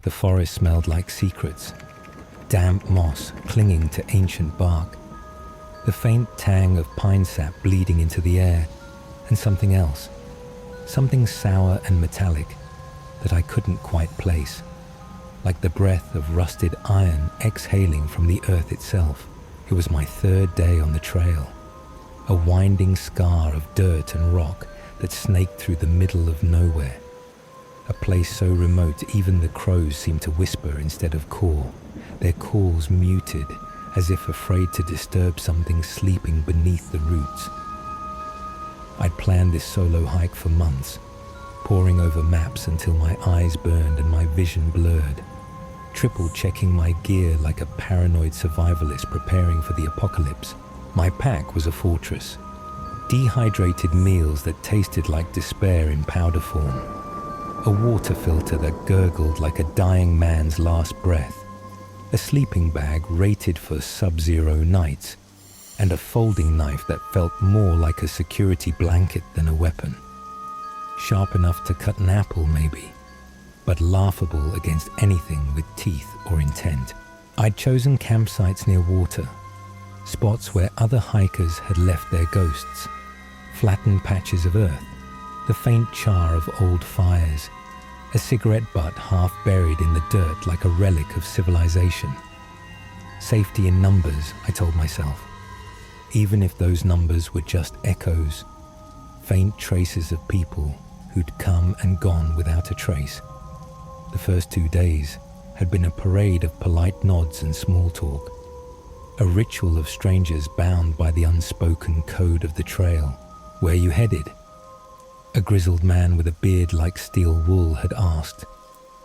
The forest smelled like secrets, damp moss clinging to ancient bark, the faint tang of pine sap bleeding into the air, and something else, something sour and metallic that I couldn't quite place, like the breath of rusted iron exhaling from the earth itself. It was my third day on the trail, a winding scar of dirt and rock that snaked through the middle of nowhere, a place so remote even the crows seemed to whisper instead of caw, their calls muted as if afraid to disturb something sleeping beneath the roots. I'd planned this solo hike for months, poring over maps until my eyes burned and my vision blurred, triple-checking my gear like a paranoid survivalist preparing for the apocalypse. My pack was a fortress, dehydrated meals that tasted like despair in powder form, a water filter that gurgled like a dying man's last breath, a sleeping bag rated for sub-zero nights, and a folding knife that felt more like a security blanket than a weapon. Sharp enough to cut an apple, maybe, but laughable against anything with teeth or intent. I'd chosen campsites near water, spots where other hikers had left their ghosts, flattened patches of earth, the faint char of old fires, a cigarette butt half buried in the dirt like a relic of civilization. Safety in numbers, I told myself, even if those numbers were just echoes, faint traces of people who'd come and gone without a trace. The first 2 days had been a parade of polite nods and small talk, a ritual of strangers bound by the unspoken code of the trail. Where you headed? A grizzled man with a beard like steel wool had asked,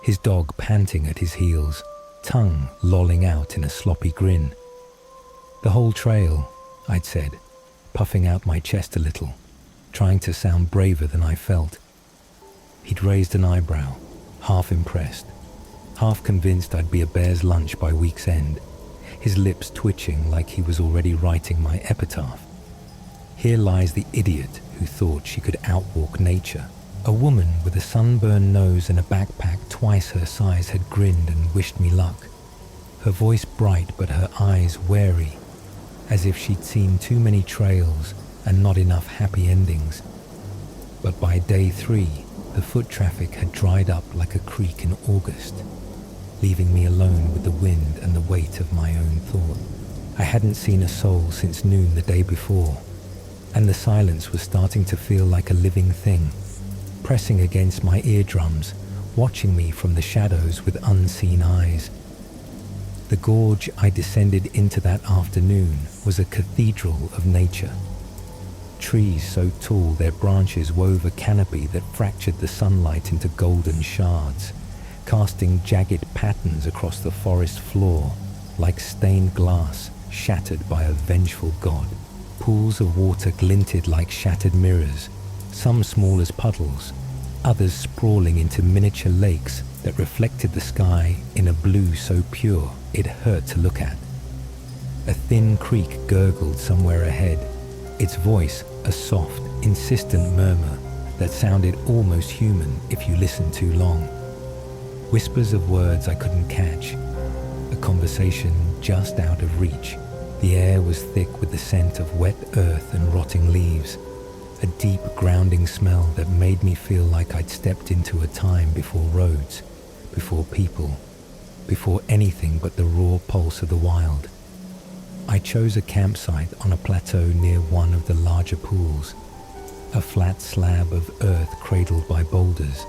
his dog panting at his heels, tongue lolling out in a sloppy grin. The whole trail, I'd said, puffing out my chest a little, trying to sound braver than I felt. He'd raised an eyebrow, half impressed, half convinced I'd be a bear's lunch by week's end, his lips twitching like he was already writing my epitaph. Here lies the idiot who thought she could outwalk nature. A woman with a sunburned nose and a backpack twice her size had grinned and wished me luck, her voice bright but her eyes wary, as if she'd seen too many trails and not enough happy endings. But by day 3, the foot traffic had dried up like a creek in August, leaving me alone with the wind and the weight of my own thought. I hadn't seen a soul since noon the day before, and the silence was starting to feel like a living thing, pressing against my eardrums, watching me from the shadows with unseen eyes. The gorge I descended into that afternoon was a cathedral of nature. Trees so tall their branches wove a canopy that fractured the sunlight into golden shards, casting jagged patterns across the forest floor like stained glass shattered by a vengeful god. Pools of water glinted like shattered mirrors, some small as puddles, others sprawling into miniature lakes that reflected the sky in a blue so pure it hurt to look at. A thin creek gurgled somewhere ahead, its voice a soft, insistent murmur that sounded almost human if you listened too long. Whispers of words I couldn't catch, a conversation just out of reach. The air was thick with the scent of wet earth and rotting leaves, a deep grounding smell that made me feel like I'd stepped into a time before roads, before people, before anything but the raw pulse of the wild. I chose a campsite on a plateau near one of the larger pools, a flat slab of earth cradled by boulders,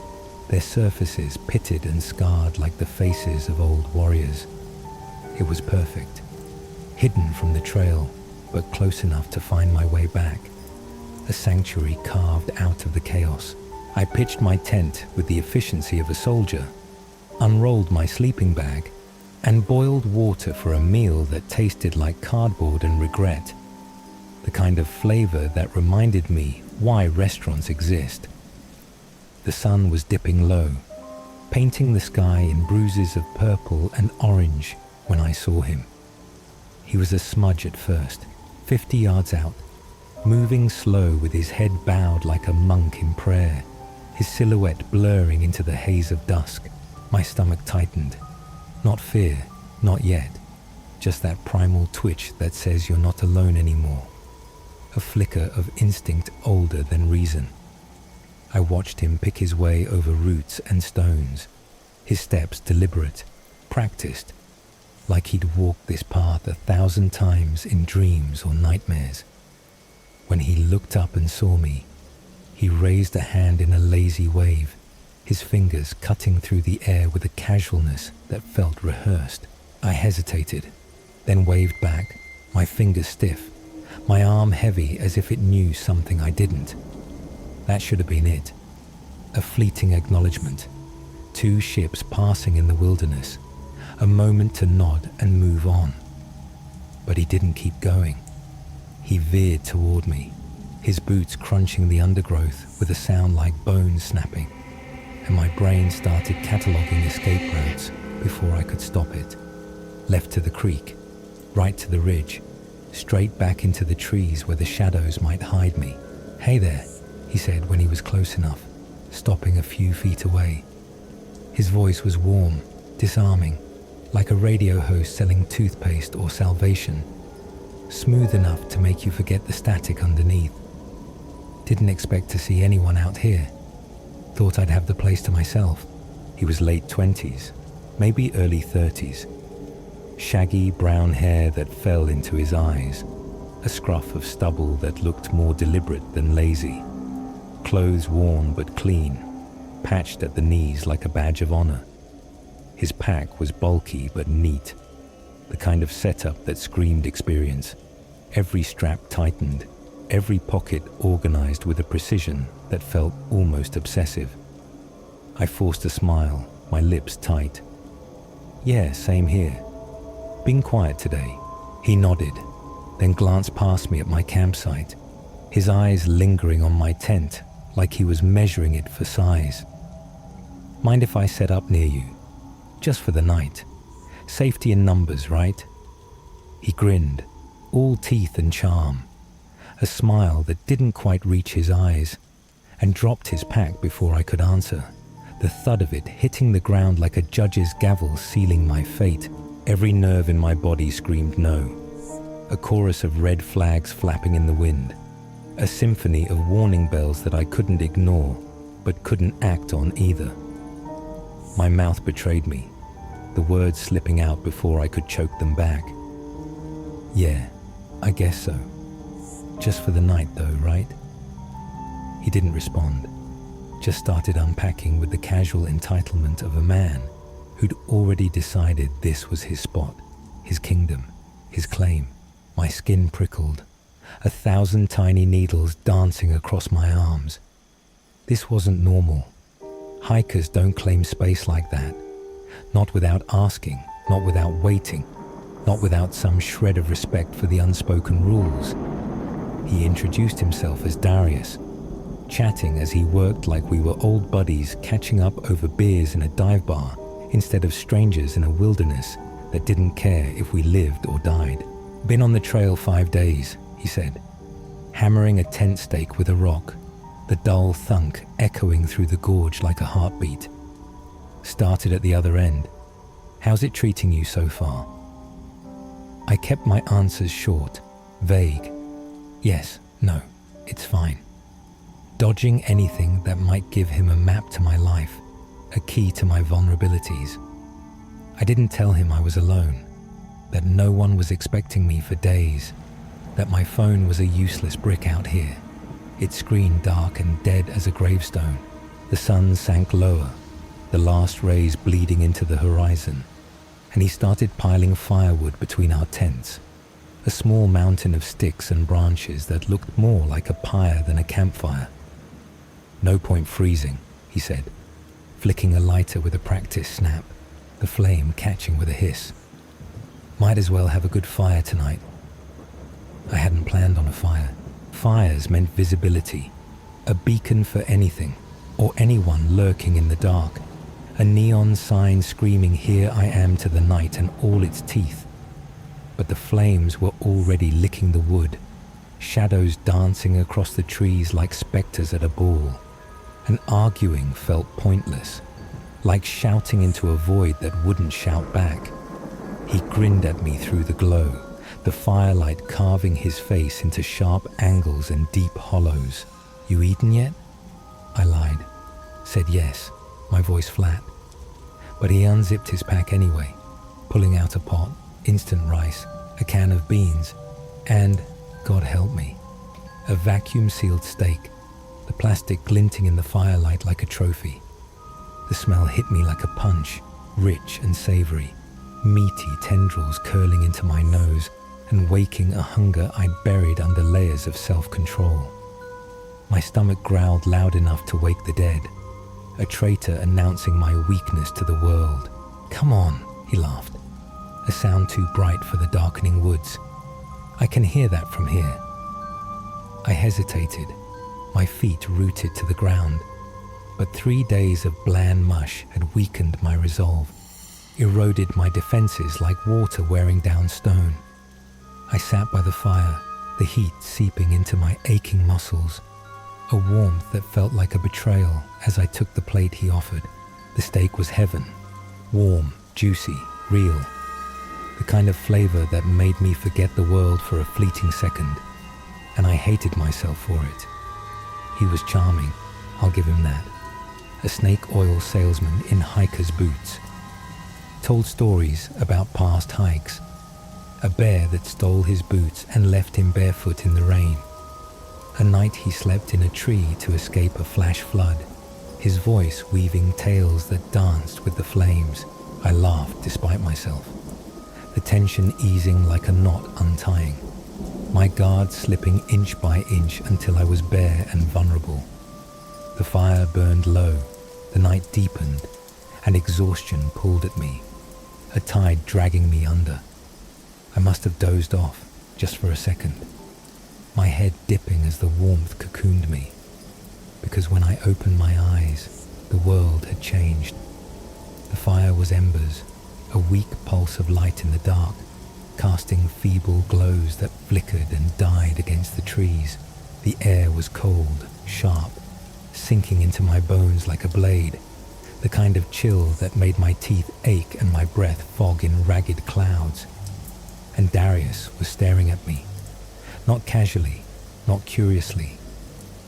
their surfaces pitted and scarred like the faces of old warriors. It was perfect. Hidden from the trail, but close enough to find my way back. A sanctuary carved out of the chaos. I pitched my tent with the efficiency of a soldier, unrolled my sleeping bag, and boiled water for a meal that tasted like cardboard and regret, the kind of flavor that reminded me why restaurants exist. The sun was dipping low, painting the sky in bruises of purple and orange when I saw him. He was a smudge at first, 50 yards out, moving slow with his head bowed like a monk in prayer, his silhouette blurring into the haze of dusk. My stomach tightened. Not fear, not yet. Just that primal twitch that says you're not alone anymore. A flicker of instinct older than reason. I watched him pick his way over roots and stones, his steps deliberate, practiced, like he'd walked this path 1,000 times in dreams or nightmares. When he looked up and saw me, he raised a hand in a lazy wave, his fingers cutting through the air with a casualness that felt rehearsed. I hesitated, then waved back, my fingers stiff, my arm heavy as if it knew something I didn't. That should have been it. A fleeting acknowledgement. 2 ships passing in the wilderness. A moment to nod and move on. But he didn't keep going. He veered toward me, his boots crunching the undergrowth with a sound like bones snapping, and my brain started cataloguing escape routes before I could stop it. Left to the creek, right to the ridge, straight back into the trees where the shadows might hide me. "Hey there," he said when he was close enough, stopping a few feet away. His voice was warm, disarming, like a radio host selling toothpaste or salvation, smooth enough to make you forget the static underneath. Didn't expect to see anyone out here. Thought I'd have the place to myself. He was late 20s, maybe early 30s. Shaggy brown hair that fell into his eyes, a scruff of stubble that looked more deliberate than lazy. Clothes worn but clean, patched at the knees like a badge of honor. His pack was bulky but neat, the kind of setup that screamed experience. Every strap tightened, every pocket organized with a precision that felt almost obsessive. I forced a smile, my lips tight. "Yeah, same here. Been quiet today." He nodded, then glanced past me at my campsite, his eyes lingering on my tent like he was measuring it for size. "Mind if I set up near you? Just for the night. Safety in numbers, right?" He grinned, all teeth and charm, a smile that didn't quite reach his eyes, and dropped his pack before I could answer, the thud of it hitting the ground like a judge's gavel sealing my fate. Every nerve in my body screamed no. A chorus of red flags flapping in the wind, a symphony of warning bells that I couldn't ignore, but couldn't act on either. My mouth betrayed me, the words slipping out before I could choke them back. "Yeah, I guess so. Just for the night though, right?" He didn't respond, just started unpacking with the casual entitlement of a man who'd already decided this was his spot, his kingdom, his claim. My skin prickled, 1,000 tiny needles dancing across my arms. This wasn't normal. Hikers don't claim space like that. Not without asking, not without waiting, not without some shred of respect for the unspoken rules. He introduced himself as Darius, chatting as he worked like we were old buddies catching up over beers in a dive bar instead of strangers in a wilderness that didn't care if we lived or died. "Been on the trail 5 days, he said, hammering a tent stake with a rock, the dull thunk echoing through the gorge like a heartbeat. "Started at the other end. How's it treating you so far?" I kept my answers short, vague. Yes, no, it's fine. Dodging anything that might give him a map to my life, a key to my vulnerabilities. I didn't tell him I was alone, that no one was expecting me for days, that my phone was a useless brick out here, its screen dark and dead as a gravestone. The sun sank lower, the last rays bleeding into the horizon, and he started piling firewood between our tents, a small mountain of sticks and branches that looked more like a pyre than a campfire. "No point freezing," he said, flicking a lighter with a practiced snap, the flame catching with a hiss. "Might as well have a good fire tonight." I hadn't planned on a fire. Fires meant visibility, a beacon for anything or anyone lurking in the dark, a neon sign screaming, "Here I am" to the night and all its teeth. But the flames were already licking the wood, shadows dancing across the trees like specters at a ball, and arguing felt pointless. like shouting into a void that wouldn't shout back. He grinned at me through the glow, the firelight carving his face into sharp angles and deep hollows. "You eaten yet?" I lied, said yes, my voice flat. But he unzipped his pack anyway, pulling out a pot, instant rice, a can of beans, and, God help me, a vacuum-sealed steak, the plastic glinting in the firelight like a trophy. The smell hit me like a punch, rich and savory, meaty tendrils curling into my nose and waking a hunger I'd buried under layers of self-control. My stomach growled loud enough to wake the dead, a traitor announcing my weakness to the world. "Come on," he laughed, a sound too bright for the darkening woods. "I can hear that from here." I hesitated, my feet rooted to the ground, but 3 days of bland mush had weakened my resolve, eroded my defenses like water wearing down stone. I sat by the fire, the heat seeping into my aching muscles, a warmth that felt like a betrayal as I took the plate he offered. The steak was heaven, warm, juicy, real, the kind of flavor that made me forget the world for a fleeting second, and I hated myself for it. He was charming, I'll give him that. A snake oil salesman in hiker's boots. Told stories about past hikes. A bear that stole his boots and left him barefoot in the rain. A night he slept in a tree to escape a flash flood, his voice weaving tales that danced with the flames. I laughed despite myself, the tension easing like a knot untying, my guard slipping inch by inch until I was bare and vulnerable. The fire burned low, the night deepened, and exhaustion pulled at me, a tide dragging me under. I must have dozed off, just for a second, my head dipping as the warmth cocooned me, because when I opened my eyes, the world had changed. The fire was embers, a weak pulse of light in the dark, casting feeble glows that flickered and died against the trees. The air was cold, sharp, sinking into my bones like a blade, the kind of chill that made my teeth ache and my breath fog in ragged clouds. And Darius was staring at me, not casually, not curiously.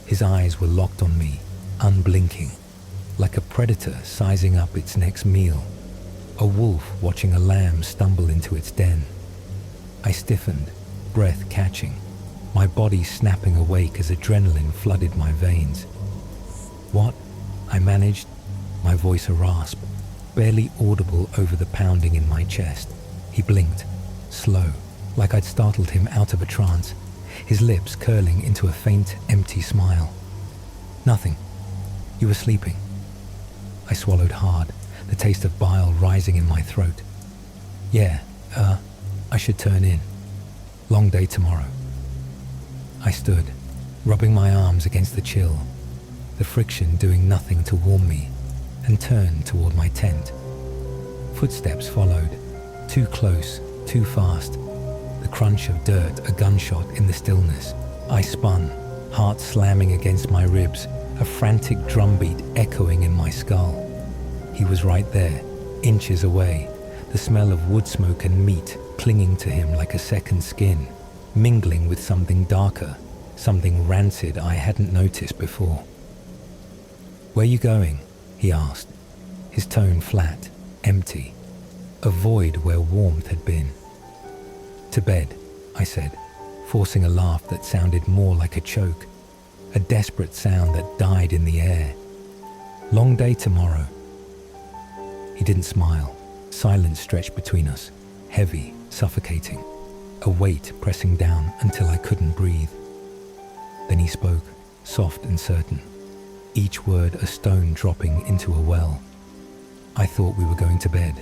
His eyes were locked on me, unblinking, like a predator sizing up its next meal, a wolf watching a lamb stumble into its den. I stiffened, breath catching, my body snapping awake as adrenaline flooded my veins. "What?" I managed, my voice a rasp, barely audible over the pounding in my chest. He blinked, slow, like I'd startled him out of a trance, his lips curling into a faint, empty smile. "Nothing. You were sleeping." I swallowed hard, the taste of bile rising in my throat. "Yeah, I should turn in. Long day tomorrow." I stood, rubbing my arms against the chill, the friction doing nothing to warm me, and turned toward my tent. Footsteps followed, too close, too fast, the crunch of dirt, a gunshot in the stillness. I spun, heart slamming against my ribs, a frantic drumbeat echoing in my skull. He was right there, inches away, the smell of wood smoke and meat clinging to him like a second skin, mingling with something darker, something rancid I hadn't noticed before. "Where you going?" he asked, his tone flat, empty, a void where warmth had been. "To bed," I said, forcing a laugh that sounded more like a choke, a desperate sound that died in the air. "Long day tomorrow." He didn't smile. Silence stretched between us, heavy, suffocating, a weight pressing down until I couldn't breathe. Then he spoke, soft and certain, each word a stone dropping into a well. I thought we were going to bed.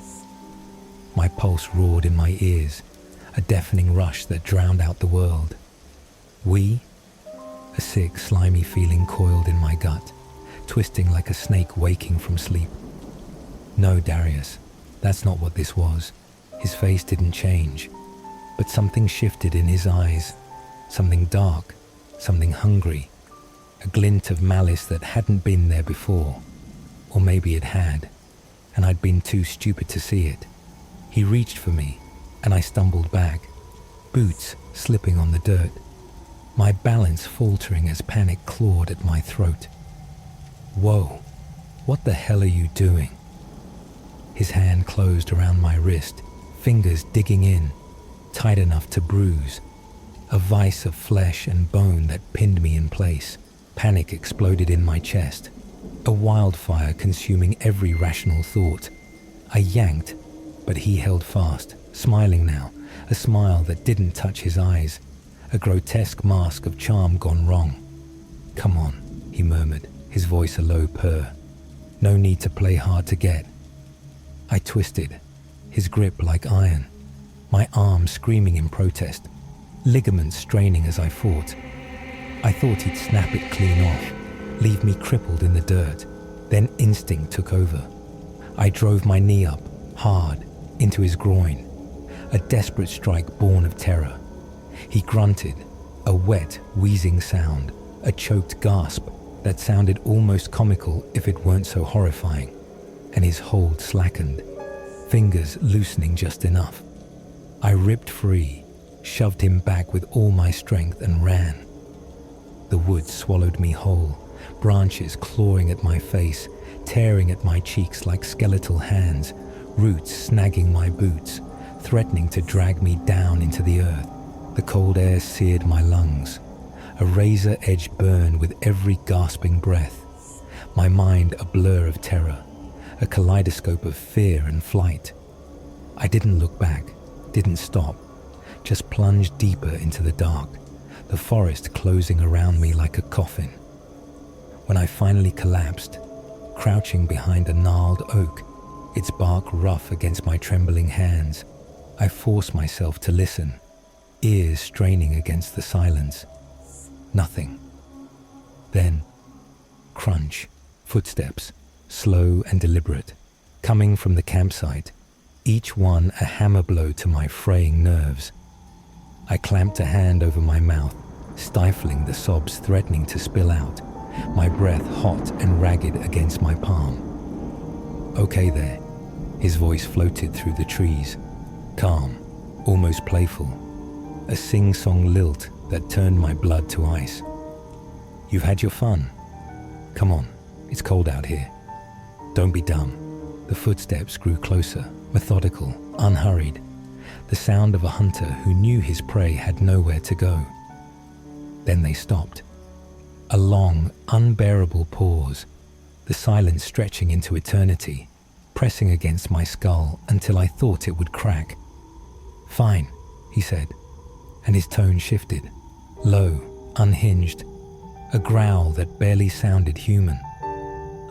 My pulse roared in my ears, a deafening rush that drowned out the world. "We?" A sick, slimy feeling coiled in my gut, twisting like a snake waking from sleep. "No, Darius, that's not what this was." His face didn't change, but something shifted in his eyes, something dark, something hungry, a glint of malice that hadn't been there before, or maybe it had. and I'd been too stupid to see it. He reached for me, and I stumbled back, boots slipping on the dirt, my balance faltering as panic clawed at my throat. "Whoa, what the hell are you doing?" His hand closed around my wrist, fingers digging in, tight enough to bruise. A vice of flesh and bone that pinned me in place. Panic exploded in my chest, a wildfire consuming every rational thought. I yanked, but he held fast, smiling now, a smile that didn't touch his eyes, a grotesque mask of charm gone wrong. "Come on," he murmured, his voice a low purr. "No need to play hard to get." I twisted, his grip like iron, my arm screaming in protest, ligaments straining as I fought. I thought he'd snap it clean off, leave me crippled in the dirt. Then instinct took over. I drove my knee up, hard, into his groin, a desperate strike born of terror. He grunted, a wet, wheezing sound, a choked gasp that sounded almost comical if it weren't so horrifying, and his hold slackened, fingers loosening just enough. I ripped free, shoved him back with all my strength and ran. The woods swallowed me whole, branches clawing at my face, tearing at my cheeks like skeletal hands, roots snagging my boots, threatening to drag me down into the earth. The cold air seared my lungs, a razor-edge burn with every gasping breath. My mind a blur of terror, a kaleidoscope of fear and flight. I didn't look back, didn't stop, just plunged deeper into the dark, the forest closing around me like a coffin. When I finally collapsed, crouching behind a gnarled oak, its bark rough against my trembling hands, I forced myself to listen, ears straining against the silence. Nothing. Then, crunch, footsteps, slow and deliberate, coming from the campsite, each one a hammer blow to my fraying nerves. I clamped a hand over my mouth, stifling the sobs threatening to spill out, my breath hot and ragged against my palm. "Okay there," his voice floated through the trees, calm, almost playful, a sing-song lilt that turned my blood to ice. "You've had your fun. Come on, it's cold out here. Don't be dumb." The footsteps grew closer, methodical, unhurried, the sound of a hunter who knew his prey had nowhere to go. Then they stopped. A long, unbearable pause, the silence stretching into eternity, pressing against my skull until I thought it would crack. "Fine," he said, and his tone shifted, low, unhinged, a growl that barely sounded human.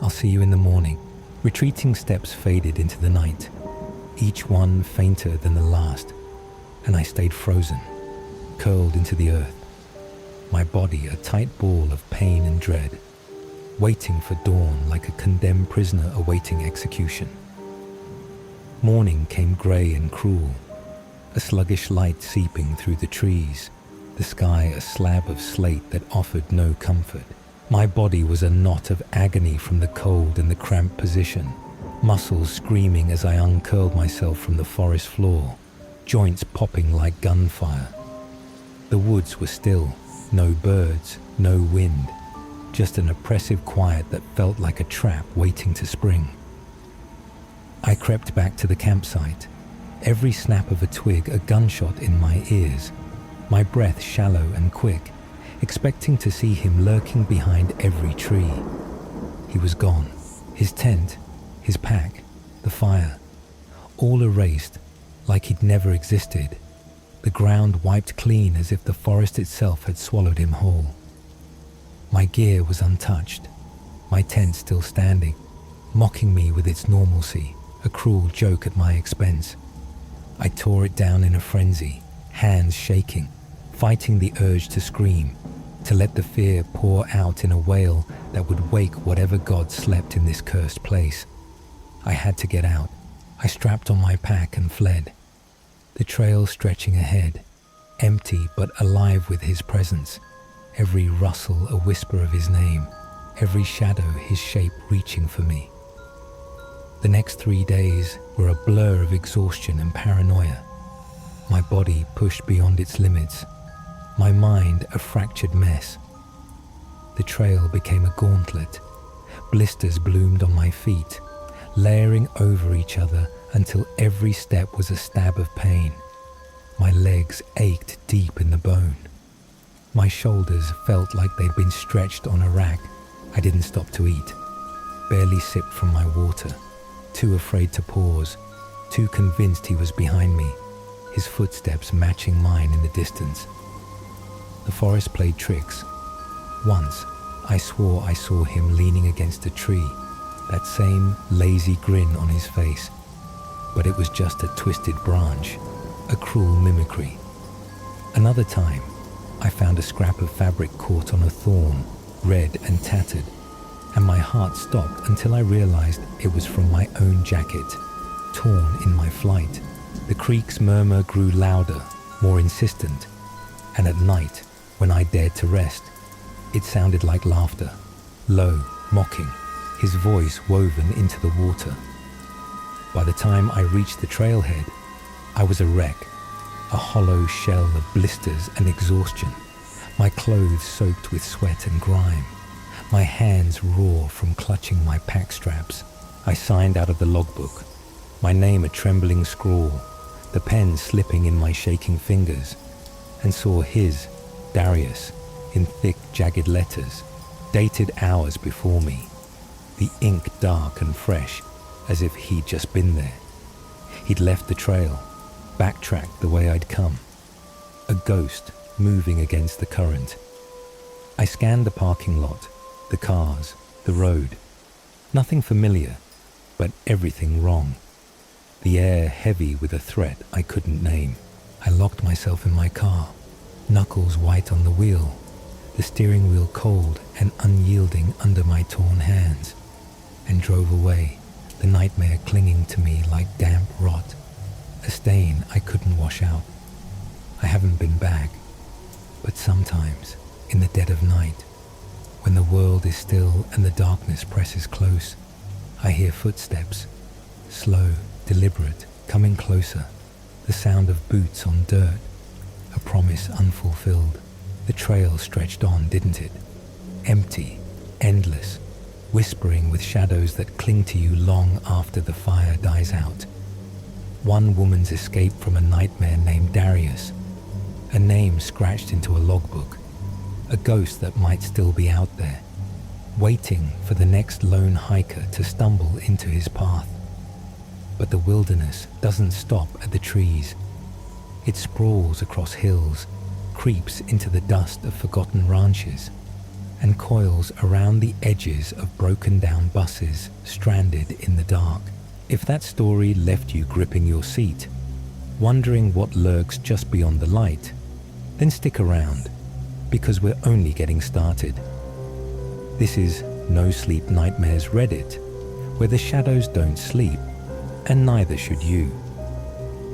"I'll see you in the morning." Retreating steps faded into the night, each one fainter than the last, and I stayed frozen, curled into the earth, my body a tight ball of pain and dread, waiting for dawn like a condemned prisoner awaiting execution. Morning came grey and cruel, a sluggish light seeping through the trees, the sky a slab of slate that offered no comfort. My body was a knot of agony from the cold and the cramped position, muscles screaming as I uncurled myself from the forest floor, joints popping like gunfire. The woods were still, no birds, no wind, just an oppressive quiet that felt like a trap waiting to spring. I crept back to the campsite, every snap of a twig a gunshot in my ears, my breath shallow and quick, expecting to see him lurking behind every tree. He was gone, his tent, his pack, the fire, all erased like he'd never existed, the ground wiped clean as if the forest itself had swallowed him whole. My gear was untouched, my tent still standing, mocking me with its normalcy, a cruel joke at my expense. I tore it down in a frenzy, hands shaking, fighting the urge to scream, to let the fear pour out in a wail that would wake whatever god slept in this cursed place. I had to get out. I strapped on my pack and fled. The trail stretching ahead, empty but alive with his presence, every rustle a whisper of his name, every shadow his shape reaching for me. The next 3 days were a blur of exhaustion and paranoia. My body pushed beyond its limits, my mind a fractured mess. The trail became a gauntlet. Blisters bloomed on my feet, layering over each other until every step was a stab of pain. My legs ached deep in the bone. My shoulders felt like they'd been stretched on a rack. I didn't stop to eat, barely sipped from my water, too afraid to pause, too convinced he was behind me, his footsteps matching mine in the distance. The forest played tricks. Once, I swore I saw him leaning against a tree, that same lazy grin on his face. But it was just a twisted branch, a cruel mimicry. Another time, I found a scrap of fabric caught on a thorn, red and tattered, and my heart stopped until I realized it was from my own jacket, torn in my flight. The creek's murmur grew louder, more insistent, and at night, when I dared to rest, it sounded like laughter, low, mocking, his voice woven into the water. By the time I reached the trailhead, I was a wreck, a hollow shell of blisters and exhaustion, my clothes soaked with sweat and grime, my hands raw from clutching my pack straps. I signed out of the logbook, my name a trembling scrawl, the pen slipping in my shaking fingers, and saw his, Darius, in thick, jagged letters, dated hours before me, the ink dark and fresh, as if he'd just been there. He'd left the trail, backtracked the way I'd come, a ghost moving against the current. I scanned the parking lot, the cars, the road. Nothing familiar, but everything wrong. The air heavy with a threat I couldn't name. I locked myself in my car, knuckles white on the wheel, the steering wheel cold and unyielding under my torn hands, and drove away, the nightmare clinging to me like damp rot, a stain I couldn't wash out. I haven't been back, but sometimes, in the dead of night, when the world is still and the darkness presses close, I hear footsteps, slow, deliberate, coming closer, the sound of boots on dirt, a promise unfulfilled. The trail stretched on, didn't it? Empty, endless, whispering with shadows that cling to you long after the fire dies out. One woman's escape from a nightmare named Darius, a name scratched into a logbook, a ghost that might still be out there, waiting for the next lone hiker to stumble into his path. But the wilderness doesn't stop at the trees. It sprawls across hills, creeps into the dust of forgotten ranches, and coils around the edges of broken down buses stranded in the dark. If that story left you gripping your seat, wondering what lurks just beyond the light, then stick around, because we're only getting started. This is NoSleep Nightmares Reddit, where the shadows don't sleep, and neither should you.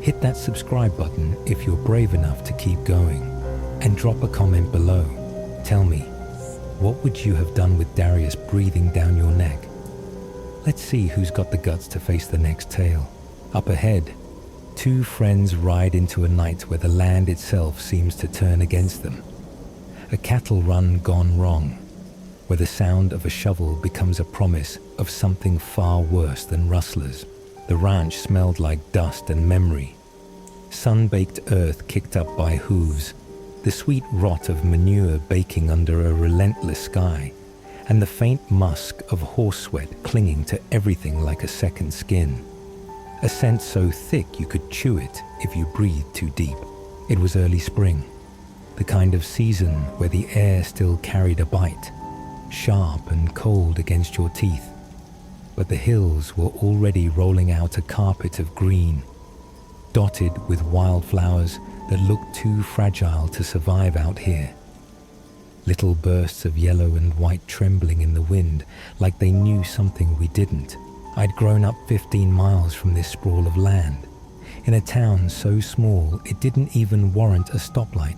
Hit that subscribe button if you're brave enough to keep going, and drop a comment below. Tell me, what would you have done with Darius breathing down your neck? Let's see who's got the guts to face the next tale. Up ahead, two friends ride into a night where the land itself seems to turn against them. A cattle run gone wrong, where the sound of a shovel becomes a promise of something far worse than rustlers. The ranch smelled like dust and memory. Sun-baked earth kicked up by hooves, the sweet rot of manure baking under a relentless sky, and the faint musk of horse sweat clinging to everything like a second skin. A scent so thick you could chew it if you breathed too deep. It was early spring, the kind of season where the air still carried a bite, sharp and cold against your teeth. But the hills were already rolling out a carpet of green, dotted with wildflowers that looked too fragile to survive out here. Little bursts of yellow and white trembling in the wind like they knew something we didn't. I'd grown up 15 miles from this sprawl of land, in a town so small it didn't even warrant a stoplight.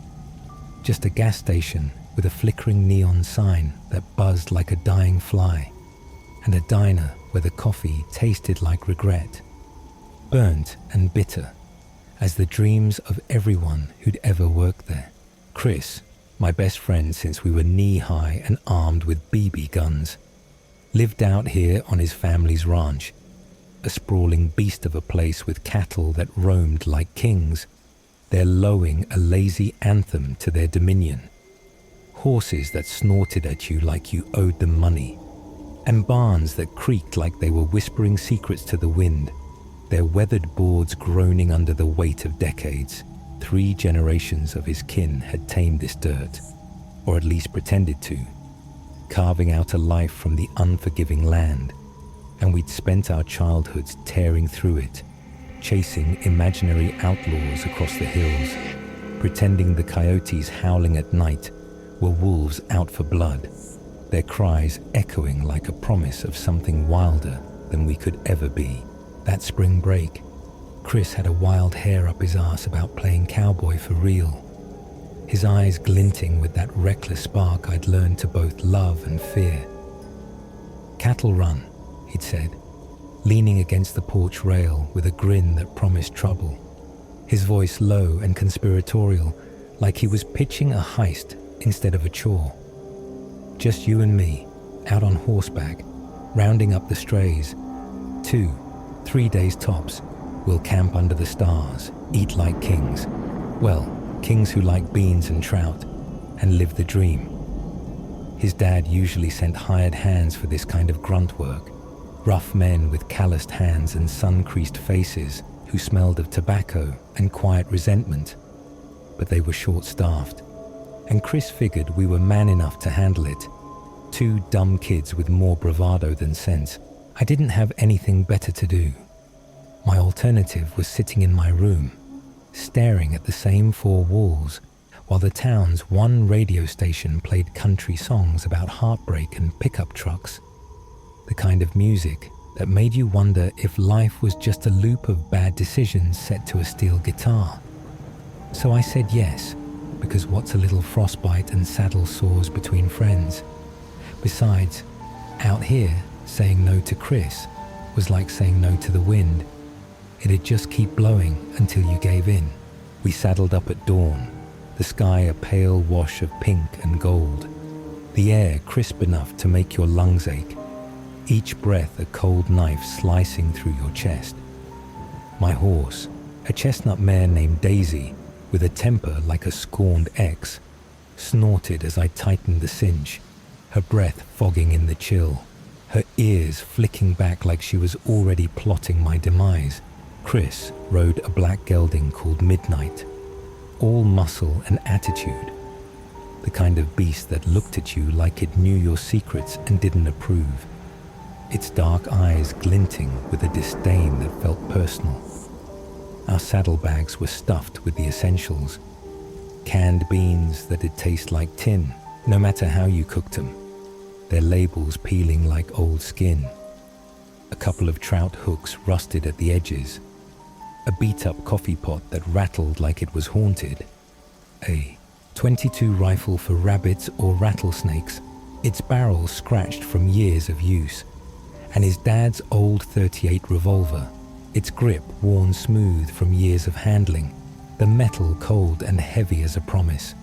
Just a gas station with a flickering neon sign that buzzed like a dying fly, and a diner where the coffee tasted like regret, burnt and bitter, as the dreams of everyone who'd ever worked there. Chris, my best friend since we were knee-high and armed with BB guns, lived out here on his family's ranch, a sprawling beast of a place with cattle that roamed like kings, their lowing a lazy anthem to their dominion, horses that snorted at you like you owed them money, and barns that creaked like they were whispering secrets to the wind, their weathered boards groaning under the weight of decades. 3 generations of his kin had tamed this dirt, or at least pretended to, carving out a life from the unforgiving land, and we'd spent our childhoods tearing through it, chasing imaginary outlaws across the hills, pretending the coyotes howling at night were wolves out for blood, their cries echoing like a promise of something wilder than we could ever be. That spring break, Chris had a wild hair up his arse about playing cowboy for real, his eyes glinting with that reckless spark I'd learned to both love and fear. "Cattle run," he'd said, leaning against the porch rail with a grin that promised trouble, his voice low and conspiratorial, like he was pitching a heist instead of a chore. "Just you and me, out on horseback, rounding up the strays. 2, 3 days tops. We'll camp under the stars, eat like kings. Well, kings who like beans and trout, and live the dream." His dad usually sent hired hands for this kind of grunt work, rough men with calloused hands and sun-creased faces who smelled of tobacco and quiet resentment, but they were short-staffed, and Chris figured we were man enough to handle it. 2 dumb kids with more bravado than sense. I didn't have anything better to do. My alternative was sitting in my room, staring at the same 4 walls, while the town's one radio station played country songs about heartbreak and pickup trucks, the kind of music that made you wonder if life was just a loop of bad decisions set to a steel guitar. So I said yes, because what's a little frostbite and saddle sores between friends? Besides, out here, saying no to Chris was like saying no to the wind. It'd just keep blowing until you gave in. We saddled up at dawn, the sky a pale wash of pink and gold, the air crisp enough to make your lungs ache, each breath a cold knife slicing through your chest. My horse, a chestnut mare named Daisy, with a temper like a scorned ex, snorted as I tightened the cinch, her breath fogging in the chill, her ears flicking back like she was already plotting my demise. Chris rode a black gelding called Midnight, all muscle and attitude, the kind of beast that looked at you like it knew your secrets and didn't approve, its dark eyes glinting with a disdain that felt personal. Our saddlebags were stuffed with the essentials, canned beans that'd taste like tin, no matter how you cooked them, their labels peeling like old skin, a couple of trout hooks rusted at the edges, a beat-up coffee pot that rattled like it was haunted, a .22 rifle for rabbits or rattlesnakes, its barrel scratched from years of use, and his dad's old .38 revolver, its grip worn smooth from years of handling, the metal cold and heavy as a promise.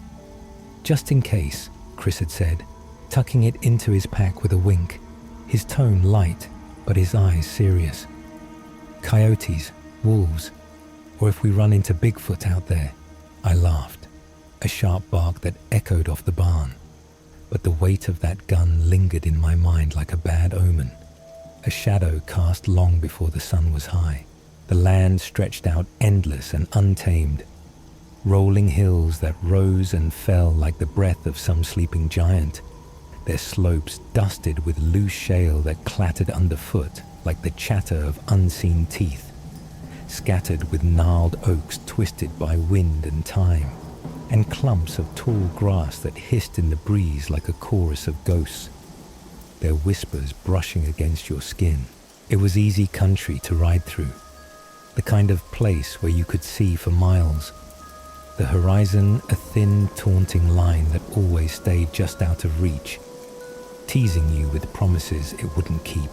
"Just in case," Chris had said, tucking it into his pack with a wink, his tone light, but his eyes serious. "Coyotes, wolves, or if we run into Bigfoot out there," I laughed, a sharp bark that echoed off the barn. But the weight of that gun lingered in my mind like a bad omen, a shadow cast long before the sun was high. The land stretched out endless and untamed, rolling hills that rose and fell like the breath of some sleeping giant, their slopes dusted with loose shale that clattered underfoot like the chatter of unseen teeth, scattered with gnarled oaks twisted by wind and time, and clumps of tall grass that hissed in the breeze like a chorus of ghosts, their whispers brushing against your skin. It was easy country to ride through, the kind of place where you could see for miles, the horizon a thin, taunting line that always stayed just out of reach, teasing you with promises it wouldn't keep.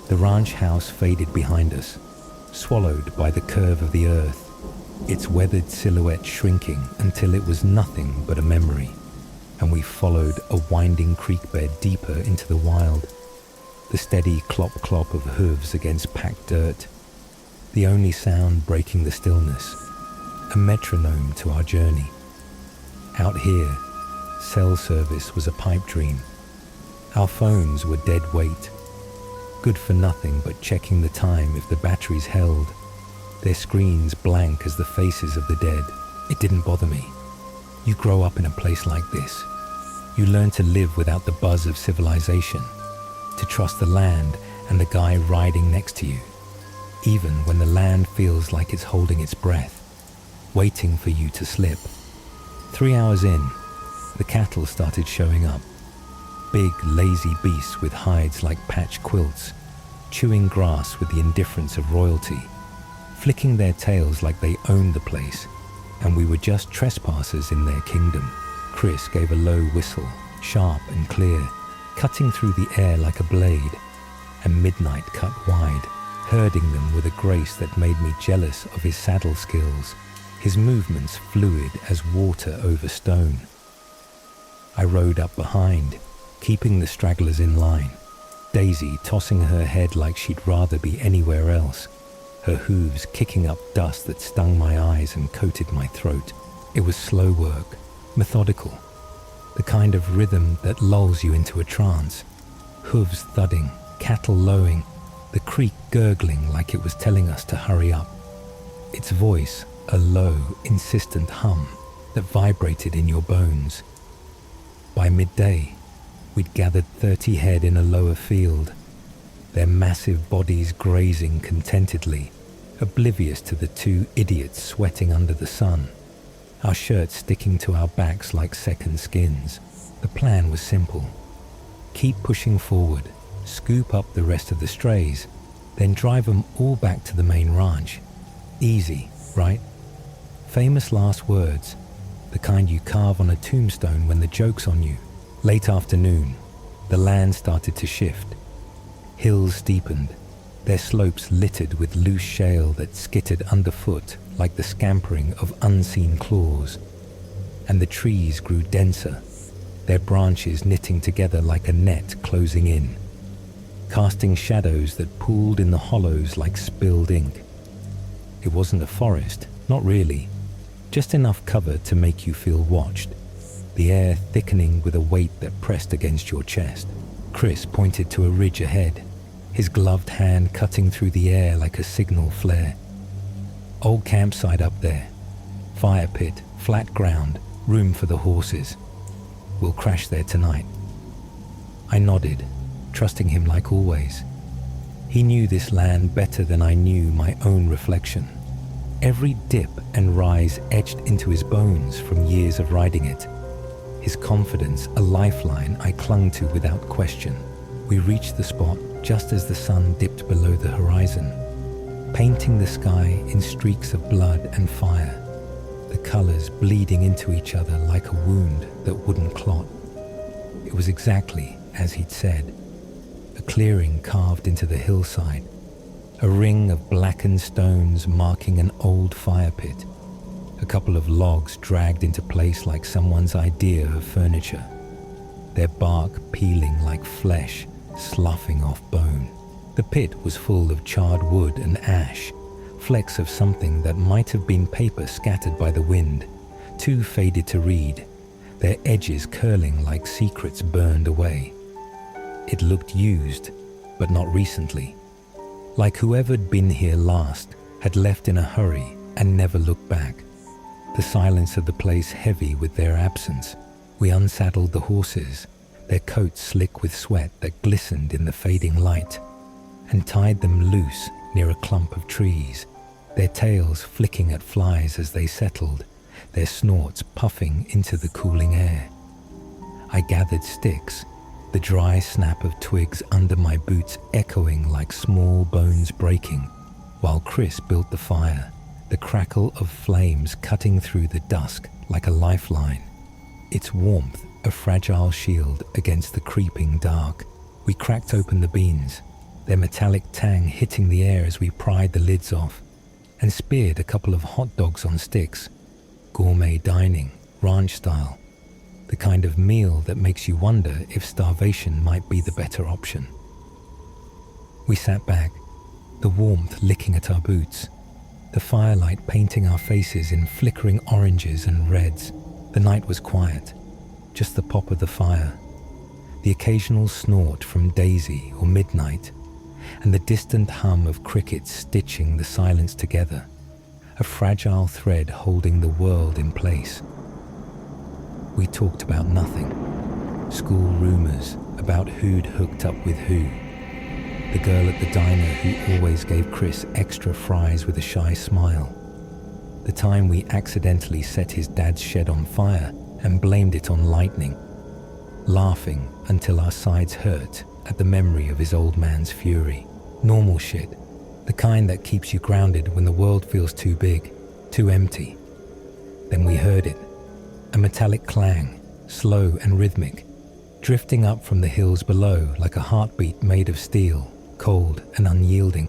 The ranch house faded behind us, swallowed by the curve of the earth, its weathered silhouette shrinking until it was nothing but a memory, and we followed a winding creek bed deeper into the wild, the steady clop-clop of hooves against packed dirt, the only sound breaking the stillness, a metronome to our journey. Out here, cell service was a pipe dream. Our phones were dead weight, good for nothing but checking the time if the batteries held, their screens blank as the faces of the dead. It didn't bother me. You grow up in a place like this. You learn to live without the buzz of civilization, to trust the land and the guy riding next to you, even when the land feels like it's holding its breath, waiting for you to slip. 3 hours in, the cattle started showing up. Big, lazy beasts with hides like patch quilts, chewing grass with the indifference of royalty, flicking their tails like they owned the place, and we were just trespassers in their kingdom. Chris gave a low whistle, sharp and clear, cutting through the air like a blade, and midnight cut wide, herding them with a grace that made me jealous of his saddle skills, his movements fluid as water over stone. I rode up behind, keeping the stragglers in line, Daisy tossing her head like she'd rather be anywhere else, her hooves kicking up dust that stung my eyes and coated my throat. It was slow work, methodical, the kind of rhythm that lulls you into a trance. Hooves thudding, cattle lowing, the creek gurgling like it was telling us to hurry up. Its voice, a low, insistent hum that vibrated in your bones. By midday, we'd gathered 30 head in a lower field, their massive bodies grazing contentedly, oblivious to the 2 idiots sweating under the sun, our shirts sticking to our backs like second skins. The plan was simple. Keep pushing forward, scoop up the rest of the strays, then drive them all back to the main ranch. Easy, right? Famous last words, the kind you carve on a tombstone when the joke's on you. Late afternoon, the land started to shift. Hills steepened, their slopes littered with loose shale that skittered underfoot like the scampering of unseen claws. And the trees grew denser, their branches knitting together like a net closing in, casting shadows that pooled in the hollows like spilled ink. It wasn't a forest, not really, just enough cover to make you feel watched, the air thickening with a weight that pressed against your chest. Chris pointed to a ridge ahead, his gloved hand cutting through the air like a signal flare. Old campsite up there. Fire pit, flat ground, room for the horses. We'll crash there tonight. I nodded, trusting him like always. He knew this land better than I knew my own reflection. Every dip and rise etched into his bones from years of riding it. His confidence a lifeline I clung to without question. We reached the spot just as the sun dipped below the horizon, painting the sky in streaks of blood and fire, the colors bleeding into each other like a wound that wouldn't clot. It was exactly as he'd said, a clearing carved into the hillside, a ring of blackened stones marking an old fire pit, a couple of logs dragged into place like someone's idea of furniture, their bark peeling like flesh, sloughing off bone. The pit was full of charred wood and ash, flecks of something that might have been paper scattered by the wind, too faded to read, their edges curling like secrets burned away. It looked used, but not recently, like whoever'd been here last had left in a hurry and never looked back. The silence of the place heavy with their absence. We unsaddled the horses, their coats slick with sweat that glistened in the fading light, and tied them loose near a clump of trees, their tails flicking at flies as they settled, their snorts puffing into the cooling air. I gathered sticks, the dry snap of twigs under my boots echoing like small bones breaking, while Chris built the fire, the crackle of flames cutting through the dusk like a lifeline, its warmth a fragile shield against the creeping dark. We cracked open the beans, their metallic tang hitting the air as we pried the lids off and speared a couple of hot dogs on sticks. Gourmet dining, ranch style. The kind of meal that makes you wonder if starvation might be the better option. We sat back, the warmth licking at our boots, the firelight painting our faces in flickering oranges and reds. The night was quiet, just the pop of the fire, the occasional snort from Daisy or Midnight, and the distant hum of crickets stitching the silence together, a fragile thread holding the world in place. We talked about nothing. School rumors about who'd hooked up with who. The girl at the diner who always gave Chris extra fries with a shy smile. The time we accidentally set his dad's shed on fire and blamed it on lightning. Laughing until our sides hurt at the memory of his old man's fury. Normal shit. The kind that keeps you grounded when the world feels too big, too empty. Then we heard it. A metallic clang, slow and rhythmic, drifting up from the hills below like a heartbeat made of steel, cold and unyielding.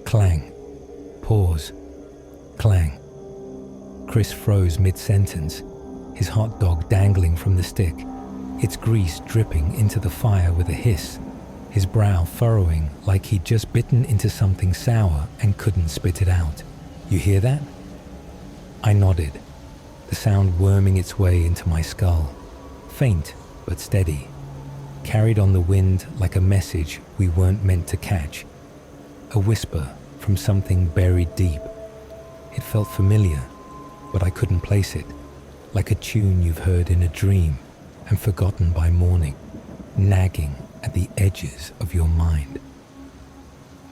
Clang. Pause. Clang. Chris froze mid-sentence, his hot dog dangling from the stick, its grease dripping into the fire with a hiss, his brow furrowing like he'd just bitten into something sour and couldn't spit it out. You hear that? I nodded, the sound worming its way into my skull, faint but steady, carried on the wind like a message we weren't meant to catch, a whisper from something buried deep. It felt familiar, but I couldn't place it, like a tune you've heard in a dream and forgotten by morning, nagging at the edges of your mind.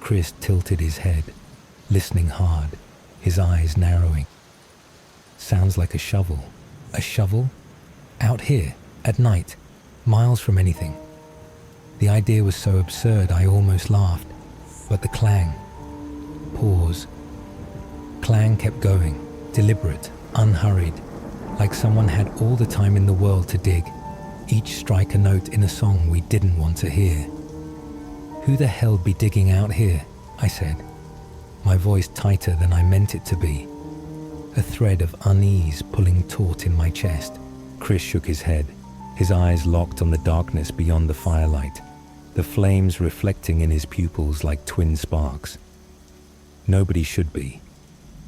Chris tilted his head, listening hard, his eyes narrowing. Sounds like a shovel. A shovel? Out here, at night, miles from anything. The idea was so absurd I almost laughed, but the clang. Pause. Clang kept going, deliberate, unhurried, like someone had all the time in the world to dig, each strike a note in a song we didn't want to hear. Who the hell'd be digging out here? I said, my voice tighter than I meant it to be, a thread of unease pulling taut in my chest. Chris shook his head, his eyes locked on the darkness beyond the firelight, the flames reflecting in his pupils like twin sparks. Nobody should be.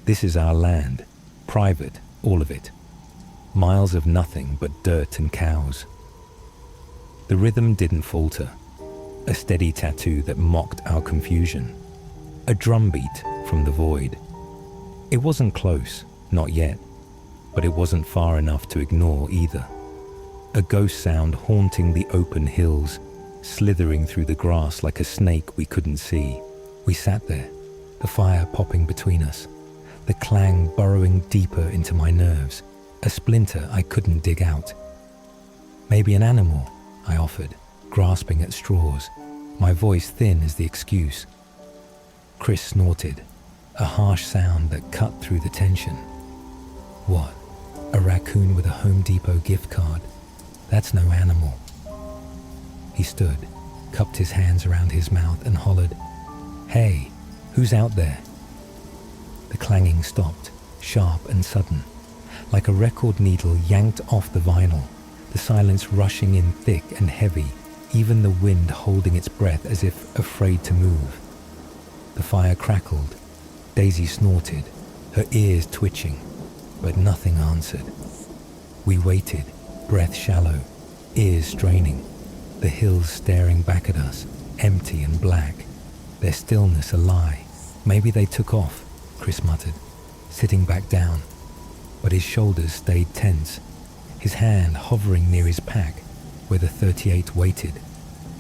This is our land, private, all of it. Miles of nothing but dirt and cows. The rhythm didn't falter, a steady tattoo that mocked our confusion, a drumbeat from the void. It wasn't close, not yet, but it wasn't far enough to ignore either. A ghost sound haunting the open hills, slithering through the grass like a snake we couldn't see. We sat there, the fire popping between us, the clang burrowing deeper into my nerves, a splinter I couldn't dig out. Maybe an animal, I offered, grasping at straws, my voice thin as the excuse. Chris snorted, a harsh sound that cut through the tension. What? A raccoon with a Home Depot gift card? That's no animal. He stood, cupped his hands around his mouth and hollered, "Hey, who's out there?" The clanging stopped, sharp and sudden, like a record needle yanked off the vinyl, the silence rushing in thick and heavy, even the wind holding its breath as if afraid to move. The fire crackled, Daisy snorted, her ears twitching, but nothing answered. We waited, breath shallow, ears straining, the hills staring back at us, empty and black, their stillness a lie. Maybe they took off, Chris muttered, sitting back down, but his shoulders stayed tense, his hand hovering near his pack where the .38 waited,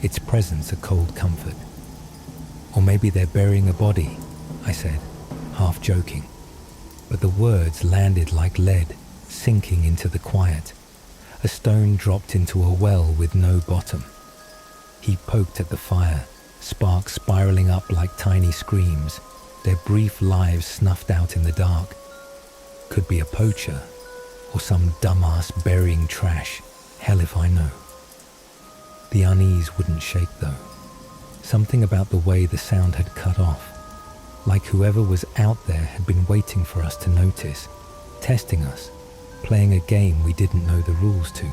its presence a cold comfort. Or maybe they're burying a body, I said, half joking, but the words landed like lead, sinking into the quiet, a stone dropped into a well with no bottom. He poked at the fire, sparks spiraling up like tiny screams, their brief lives snuffed out in the dark. Could be a poacher, or some dumbass burying trash, hell if I know. The unease wouldn't shake though. Something about the way the sound had cut off, like whoever was out there had been waiting for us to notice, testing us, playing a game we didn't know the rules to.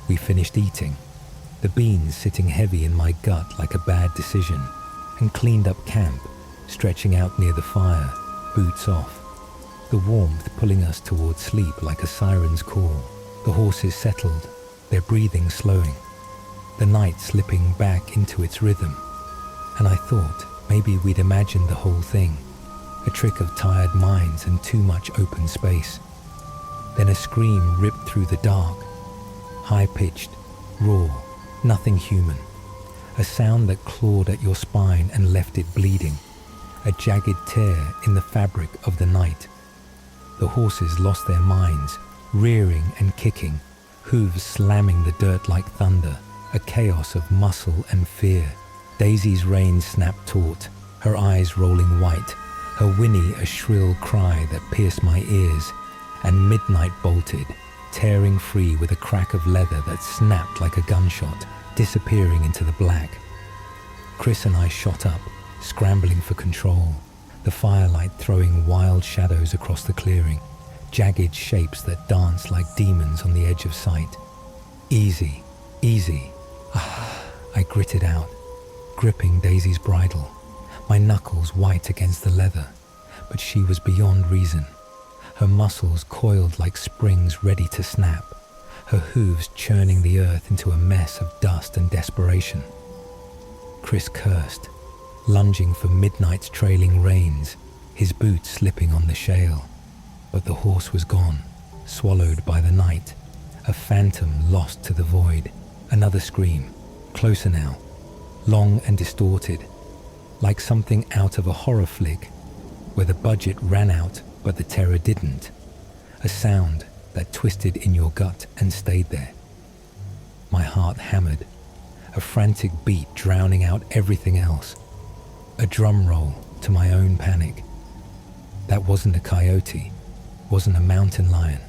We finished eating, the beans sitting heavy in my gut like a bad decision, and cleaned up camp, stretching out near the fire, boots off, the warmth pulling us towards sleep like a siren's call. The horses settled, their breathing slowing, the night slipping back into its rhythm. And I thought maybe we'd imagined the whole thing, a trick of tired minds and too much open space. Then a scream ripped through the dark, high-pitched, raw, nothing human. A sound that clawed at your spine and left it bleeding, a jagged tear in the fabric of the night. The horses lost their minds, rearing and kicking, hooves slamming the dirt like thunder, a chaos of muscle and fear. Daisy's reins snapped taut, her eyes rolling white, her whinny a shrill cry that pierced my ears, and midnight bolted, tearing free with a crack of leather that snapped like a gunshot, disappearing into the black. Chris and I shot up, scrambling for control, the firelight throwing wild shadows across the clearing, jagged shapes that danced like demons on the edge of sight. Easy, easy. I gritted out, gripping Daisy's bridle, my knuckles white against the leather, but she was beyond reason. Her muscles coiled like springs ready to snap, her hooves churning the earth into a mess of dust and desperation. Chris cursed, lunging for midnight's trailing reins, his boots slipping on the shale. But the horse was gone, swallowed by the night, a phantom lost to the void. Another scream, closer now, long and distorted, like something out of a horror flick, where the budget ran out but the terror didn't. A sound that twisted in your gut and stayed there. My heart hammered, a frantic beat drowning out everything else. A drum roll to my own panic. That wasn't a coyote, wasn't a mountain lion.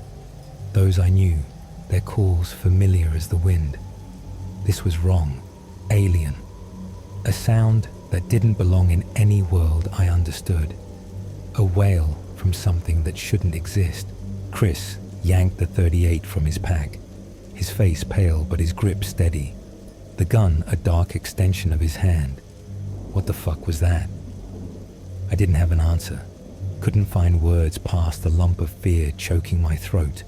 Those I knew, their calls familiar as the wind. This was wrong, alien. A sound that didn't belong in any world I understood. A wail from something that shouldn't exist. Chris yanked the .38 from his pack, his face pale but his grip steady, the gun a dark extension of his hand. What the fuck was that? I didn't have an answer, couldn't find words past the lump of fear choking my throat,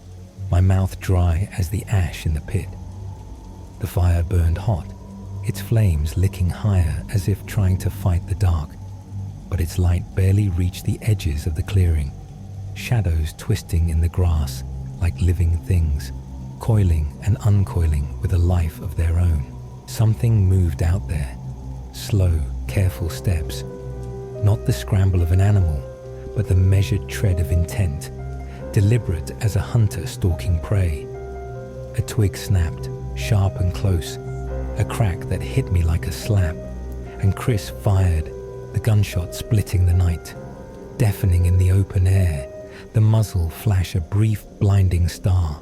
my mouth dry as the ash in the pit. The fire burned hot, its flames licking higher as if trying to fight the dark, but its light barely reached the edges of the clearing, shadows twisting in the grass like living things, coiling and uncoiling with a life of their own. Something moved out there, slow, careful steps, not the scramble of an animal, but the measured tread of intent, deliberate as a hunter stalking prey. A twig snapped, sharp and close, a crack that hit me like a slap, and Chris fired, the gunshot splitting the night, deafening in the open air, the muzzle flash a brief blinding star.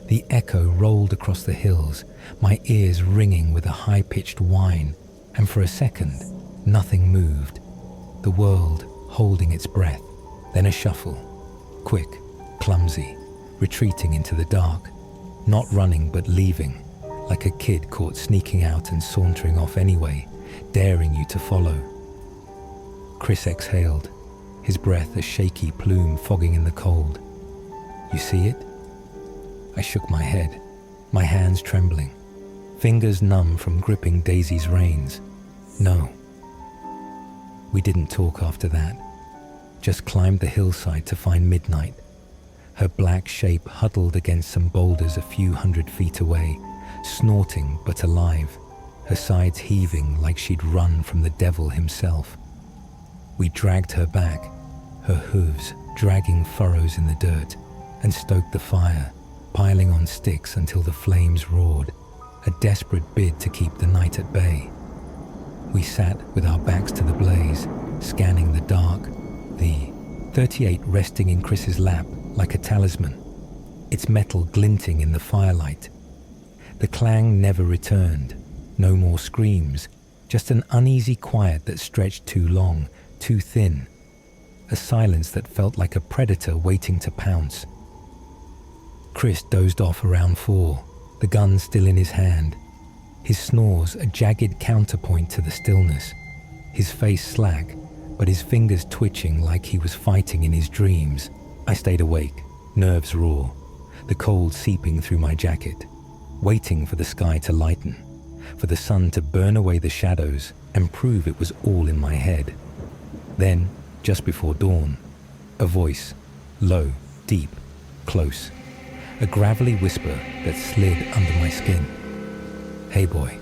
The echo rolled across the hills, my ears ringing with a high-pitched whine, and for a second, nothing moved, the world holding its breath. Then a shuffle, quick, clumsy, retreating into the dark, not running but leaving, like a kid caught sneaking out and sauntering off anyway, daring you to follow. Chris exhaled, his breath a shaky plume fogging in the cold. You see it? I shook my head, my hands trembling, fingers numb from gripping Daisy's reins. No. We didn't talk after that, just climbed the hillside to find midnight, her black shape huddled against some boulders a few 100 feet away, snorting but alive, her sides heaving like she'd run from the devil himself. We dragged her back, her hooves dragging furrows in the dirt, and stoked the fire, piling on sticks until the flames roared, a desperate bid to keep the night at bay. We sat with our backs to the blaze, scanning the dark, the .38 resting in Chris's lap like a talisman, its metal glinting in the firelight. The clang never returned, no more screams, just an uneasy quiet that stretched too long, too thin. A silence that felt like a predator waiting to pounce. Chris dozed off around 4, the gun still in his hand. His snores a jagged counterpoint to the stillness. His face slack, but his fingers twitching like he was fighting in his dreams. I stayed awake, nerves raw, the cold seeping through my jacket, waiting for the sky to lighten, for the sun to burn away the shadows and prove it was all in my head. Then, just before dawn, a voice, low, deep, close, a gravelly whisper that slid under my skin. "Hey boy."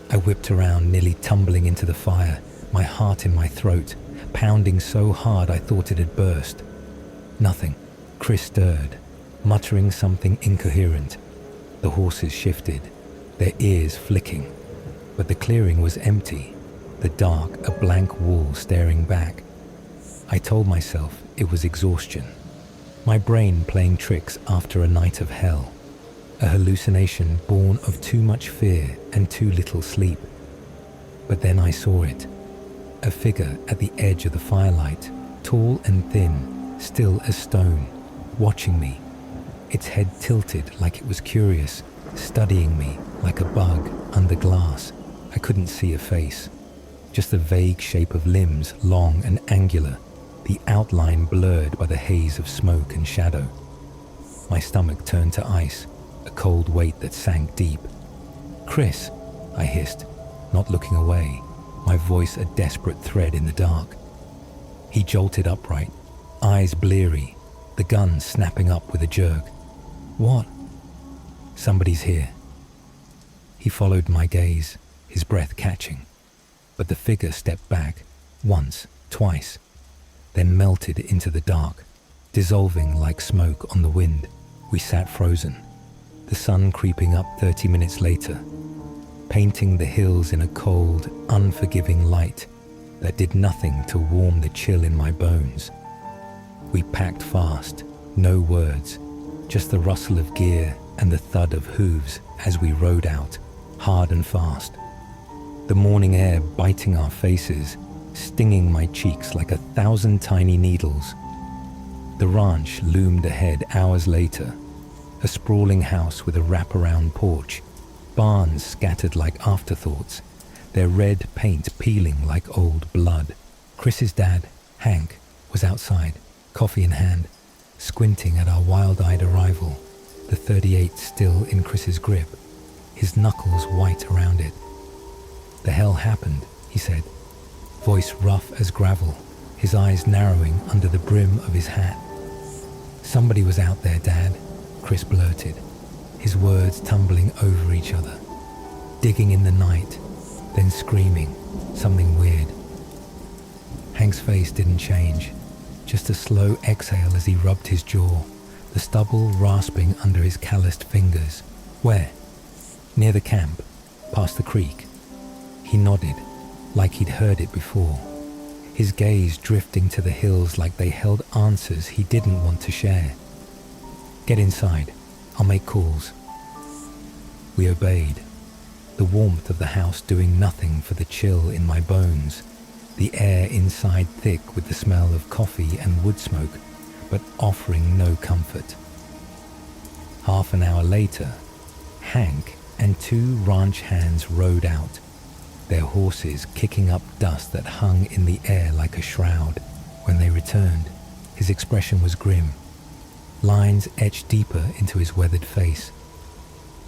I whipped around, nearly tumbling into the fire, my heart in my throat, pounding so hard I thought it had burst. Nothing. Chris stirred, muttering something incoherent. The horses shifted, their ears flicking, but the clearing was empty, the dark a blank wall staring back. I told myself it was exhaustion, my brain playing tricks after a night of hell, a hallucination born of too much fear and too little sleep. But then I saw it, a figure at the edge of the firelight, tall and thin, still as stone, watching me, its head tilted like it was curious, studying me like a bug under glass. I couldn't see a face, just the vague shape of limbs, long and angular, the outline blurred by the haze of smoke and shadow. My stomach turned to ice, a cold weight that sank deep. "Chris," I hissed, not looking away, my voice a desperate thread in the dark. He jolted upright, eyes bleary, the gun snapping up with a jerk. "What?" "Somebody's here." He followed my gaze, his breath catching, but the figure stepped back, once, twice, then melted into the dark, dissolving like smoke on the wind. We sat frozen, the sun creeping up 30 minutes later, painting the hills in a cold, unforgiving light that did nothing to warm the chill in my bones. We packed fast, no words, just the rustle of gear and the thud of hooves as we rode out, hard and fast. The morning air biting our faces, stinging my cheeks like 1,000 tiny needles. The ranch loomed ahead hours later, a sprawling house with a wraparound porch, barns scattered like afterthoughts, their red paint peeling like old blood. Chris's dad, Hank, was outside, coffee in hand, squinting at our wild-eyed arrival, the .38 still in Chris's grip, his knuckles white around it. "The hell happened?" he said, voice rough as gravel, his eyes narrowing under the brim of his hat. "Somebody was out there, Dad," Chris blurted, his words tumbling over each other, digging in the night, then screaming, something weird. Hank's face didn't change, just a slow exhale as he rubbed his jaw, the stubble rasping under his calloused fingers. "Where?" "Near the camp, past the creek." He nodded, like he'd heard it before, his gaze drifting to the hills like they held answers he didn't want to share. "Get inside, I'll make calls." We obeyed, the warmth of the house doing nothing for the chill in my bones, the air inside thick with the smell of coffee and wood smoke, but offering no comfort. Half an hour later, Hank and 2 ranch hands rode out, their horses kicking up dust that hung in the air like a shroud. When they returned, his expression was grim, lines etched deeper into his weathered face.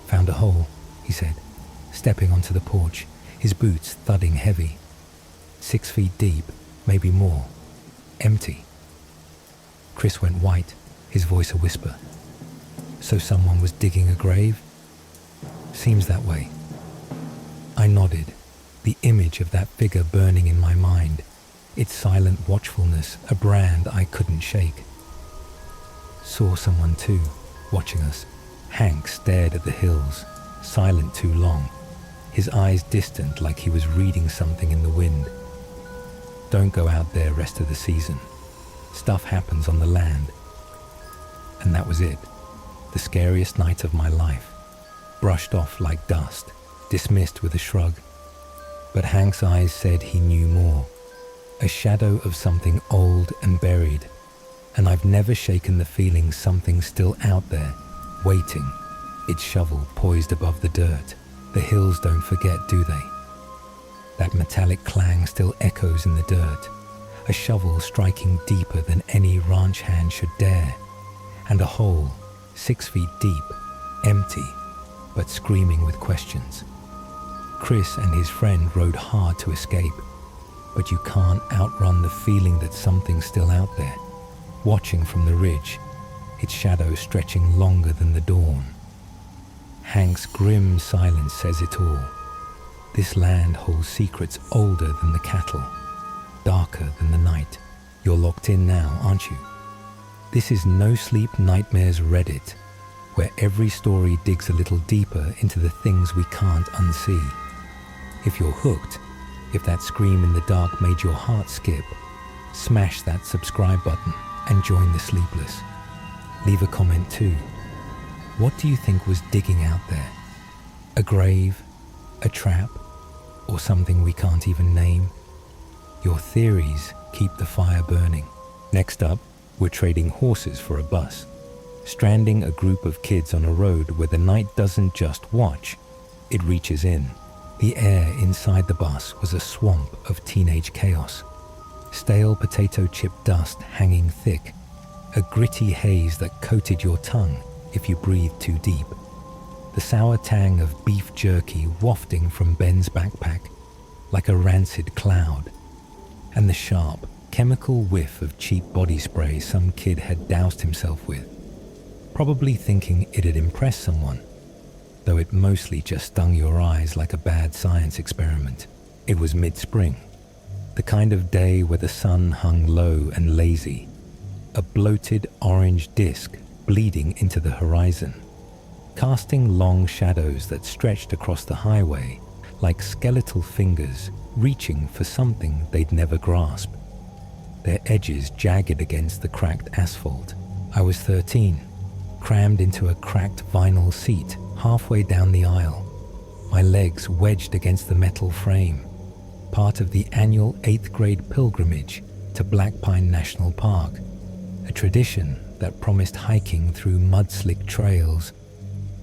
"Found a hole," he said, stepping onto the porch, his boots thudding heavy. 6 feet deep, maybe more. Empty. Chris went white, his voice a whisper. "So someone was digging a grave?" "Seems that way." I nodded, the image of that figure burning in my mind, its silent watchfulness a brand I couldn't shake. "Saw someone too, watching us." Hank stared at the hills, silent too long, his eyes distant like he was reading something in the wind. "Don't go out there rest of the season. Stuff happens on the land." And that was it, the scariest night of my life, brushed off like dust, dismissed with a shrug. But Hank's eyes said he knew more. A shadow of something old and buried, and I've never shaken the feeling something's still out there, waiting, its shovel poised above the dirt. The hills don't forget, do they? That metallic clang still echoes in the dirt, a shovel striking deeper than any ranch hand should dare, and a hole 6 feet deep, empty, but screaming with questions. Chris and his friend rode hard to escape, but you can't outrun the feeling that something's still out there, watching from the ridge, its shadow stretching longer than the dawn. Hank's grim silence says it all. This land holds secrets older than the cattle, darker than the night. You're locked in now, aren't you? This is NoSleep Nightmares Reddit, where every story digs a little deeper into the things we can't unsee. If you're hooked, if that scream in the dark made your heart skip, smash that subscribe button and join the sleepless. Leave a comment too. What do you think was digging out there? A grave? A trap? Or something we can't even name? Your theories keep the fire burning. Next up, we're trading horses for a bus, stranding a group of kids on a road where the night doesn't just watch, it reaches in. The air inside the bus was a swamp of teenage chaos. Stale potato chip dust hanging thick, a gritty haze that coated your tongue if you breathed too deep. The sour tang of beef jerky wafting from Ben's backpack like a rancid cloud, and the sharp, chemical whiff of cheap body spray some kid had doused himself with, probably thinking it'd impress someone, though it mostly just stung your eyes like a bad science experiment. It was mid-spring, the kind of day where the sun hung low and lazy, a bloated orange disk bleeding into the horizon, casting long shadows that stretched across the highway like skeletal fingers reaching for something they'd never grasp, their edges jagged against the cracked asphalt. I was 13, crammed into a cracked vinyl seat halfway down the aisle, my legs wedged against the metal frame, part of the annual 8th grade pilgrimage to Black Pine National Park, a tradition that promised hiking through mud-slick trails,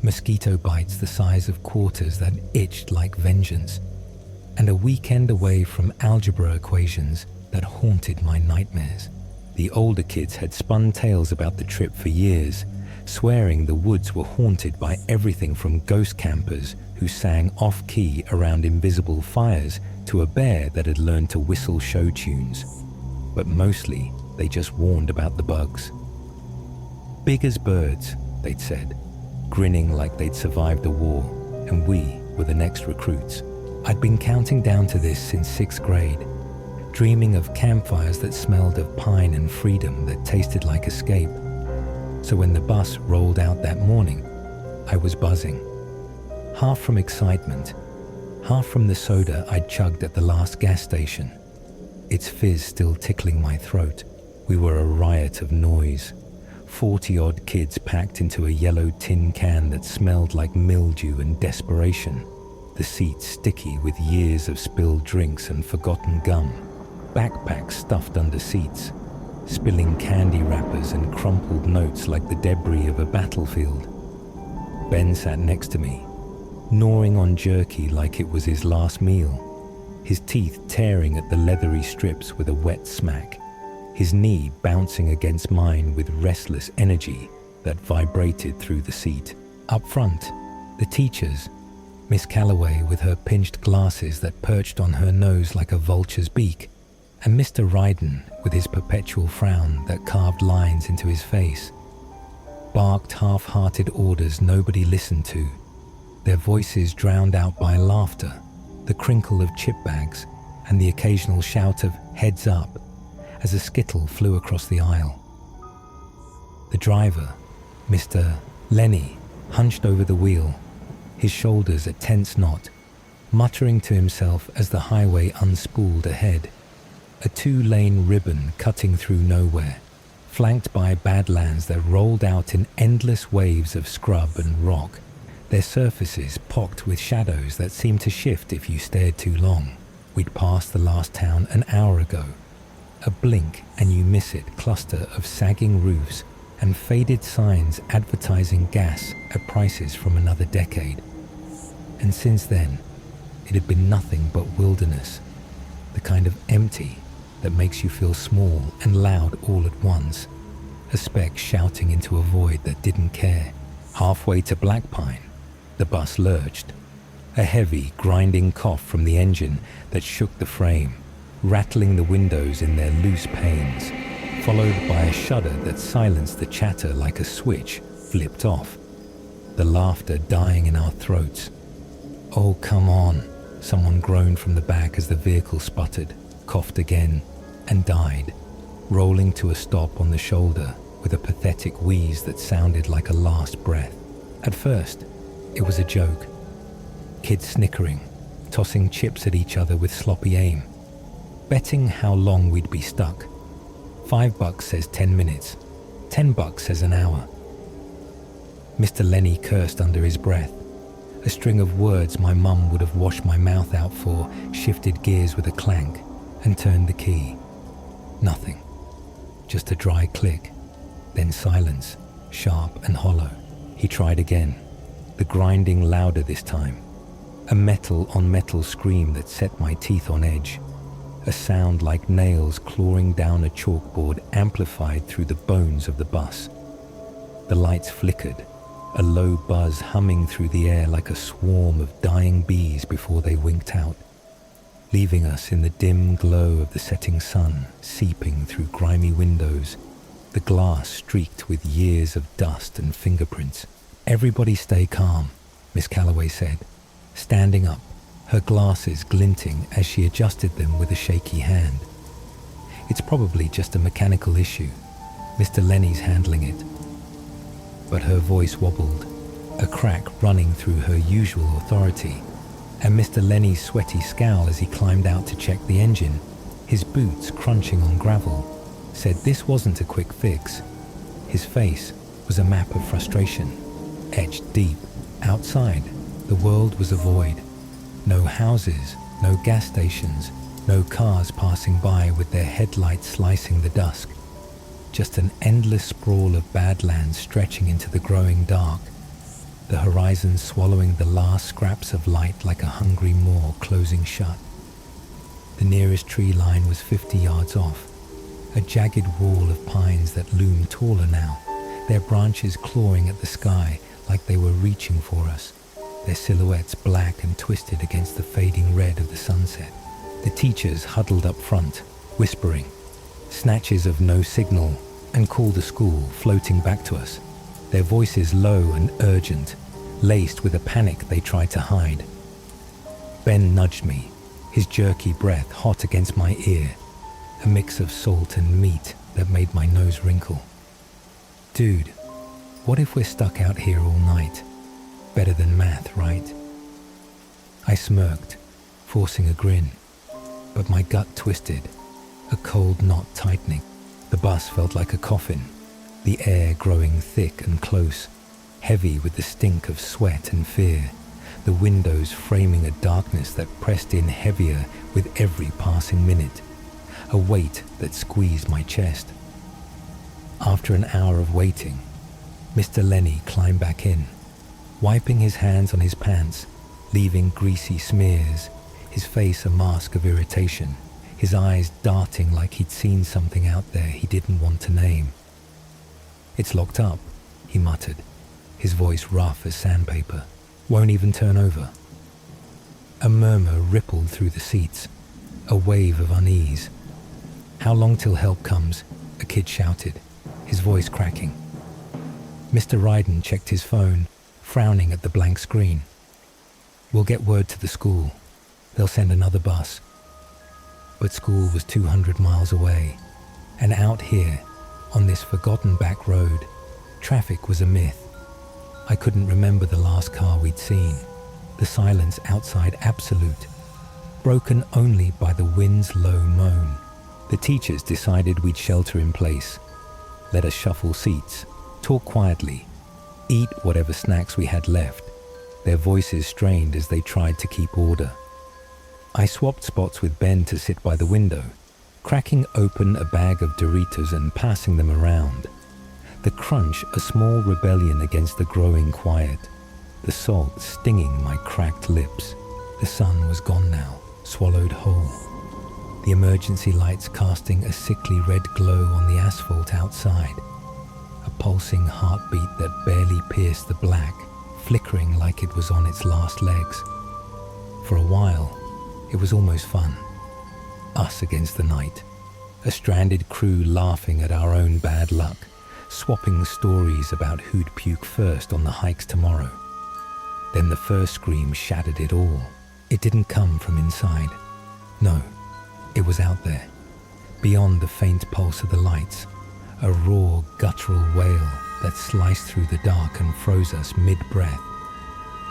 mosquito bites the size of quarters that itched like vengeance, and a weekend away from algebra equations that haunted my nightmares. The older kids had spun tales about the trip for years, swearing the woods were haunted by everything from ghost campers who sang off-key around invisible fires to a bear that had learned to whistle show tunes. But mostly, they just warned about the bugs. Big as birds, they'd said, grinning like they'd survived the war, and we were the next recruits. I'd been counting down to this since 6th grade, dreaming of campfires that smelled of pine and freedom that tasted like escape. So when the bus rolled out that morning, I was buzzing, half from excitement, half from the soda I'd chugged at the last gas station, its fizz still tickling my throat. We were a riot of noise, 40-odd kids packed into a yellow tin can that smelled like mildew and desperation, the seats sticky with years of spilled drinks and forgotten gum, backpacks stuffed under seats, spilling candy wrappers and crumpled notes like the debris of a battlefield. Ben sat next to me, gnawing on jerky like it was his last meal, his teeth tearing at the leathery strips with a wet smack, his knee bouncing against mine with restless energy that vibrated through the seat. Up front, the teachers, Miss Calloway with her pinched glasses that perched on her nose like a vulture's beak, and Mr. Ryden with his perpetual frown that carved lines into his face, barked half-hearted orders nobody listened to, their voices drowned out by laughter, the crinkle of chip bags, and the occasional shout of "heads up" as a skittle flew across the aisle. The driver, Mr. Lenny, hunched over the wheel, his shoulders a tense knot, muttering to himself as the highway unspooled ahead, a 2-lane ribbon cutting through nowhere, flanked by badlands that rolled out in endless waves of scrub and rock, their surfaces pocked with shadows that seemed to shift if you stared too long. We'd passed the last town an hour ago. A blink and you miss it cluster of sagging roofs and faded signs advertising gas at prices from another decade. And since then, it had been nothing but wilderness, the kind of empty that makes you feel small and loud all at once, a speck shouting into a void that didn't care. Halfway to Black Pine, the bus lurched, a heavy, grinding cough from the engine that shook the frame, rattling the windows in their loose panes, followed by a shudder that silenced the chatter like a switch flipped off, the laughter dying in our throats. "Oh, come on," someone groaned from the back as the vehicle sputtered, coughed again, and died, rolling to a stop on the shoulder with a pathetic wheeze that sounded like a last breath. At first, it was a joke. Kids snickering, tossing chips at each other with sloppy aim, betting how long we'd be stuck. $5 says 10 minutes, $10 says an hour. Mr. Lenny cursed under his breath. A string of words my mum would have washed my mouth out for shifted gears with a clank and turned the key. Nothing. Just a dry click, then silence, sharp and hollow. He tried again, the grinding louder this time. A metal-on-metal scream that set my teeth on edge. A sound like nails clawing down a chalkboard amplified through the bones of the bus. The lights flickered, a low buzz humming through the air like a swarm of dying bees before they winked out, leaving us in the dim glow of the setting sun seeping through grimy windows, the glass streaked with years of dust and fingerprints. "Everybody stay calm," Miss Calloway said, standing up, her glasses glinting as she adjusted them with a shaky hand. "It's probably just a mechanical issue. Mr. Lenny's handling it." But her voice wobbled, a crack running through her usual authority, and Mr. Lenny's sweaty scowl as he climbed out to check the engine, his boots crunching on gravel, said this wasn't a quick fix. His face was a map of frustration, etched deep. Outside, the world was a void. No houses, no gas stations, no cars passing by with their headlights slicing the dusk. Just an endless sprawl of badlands stretching into the growing dark, the horizon swallowing the last scraps of light like a hungry maw closing shut. The nearest tree line was 50 yards off, a jagged wall of pines that loomed taller now, their branches clawing at the sky like they were reaching for us, their silhouettes black and twisted against the fading red of the sunset. The teachers huddled up front, whispering, snatches of no signal and call to school floating back to us, their voices low and urgent, laced with a panic they tried to hide. Ben nudged me, his jerky breath hot against my ear, a mix of salt and meat that made my nose wrinkle. "Dude, what if we're stuck out here all night? Better than math, right?" I smirked, forcing a grin, but my gut twisted, a cold knot tightening. The bus felt like a coffin, the air growing thick and close, heavy with the stink of sweat and fear, the windows framing a darkness that pressed in heavier with every passing minute, a weight that squeezed my chest. After an hour of waiting, Mr. Lenny climbed back in, wiping his hands on his pants, leaving greasy smears, his face a mask of irritation, his eyes darting like he'd seen something out there he didn't want to name. "It's locked up," he muttered, his voice rough as sandpaper. "Won't even turn over." A murmur rippled through the seats, a wave of unease. "How long till help comes?" a kid shouted, his voice cracking. Mr. Ryden checked his phone, frowning at the blank screen. "We'll get word to the school. They'll send another bus." But school was 200 miles away, and out here, on this forgotten back road, traffic was a myth. I couldn't remember the last car we'd seen, the silence outside absolute, broken only by the wind's low moan. The teachers decided we'd shelter in place, let us shuffle seats, talk quietly, eat whatever snacks we had left, their voices strained as they tried to keep order. I swapped spots with Ben to sit by the window, cracking open a bag of Doritos and passing them around. The crunch a small rebellion against the growing quiet, the salt stinging my cracked lips. The sun was gone now, swallowed whole. The emergency lights casting a sickly red glow on the asphalt outside. A pulsing heartbeat that barely pierced the black, flickering like it was on its last legs. For a while, it was almost fun. Us against the night. A stranded crew laughing at our own bad luck, swapping stories about who'd puke first on the hikes tomorrow. Then the first scream shattered it all. It didn't come from inside. No, it was out there, beyond the faint pulse of the lights, a raw, guttural wail that sliced through the dark and froze us mid-breath,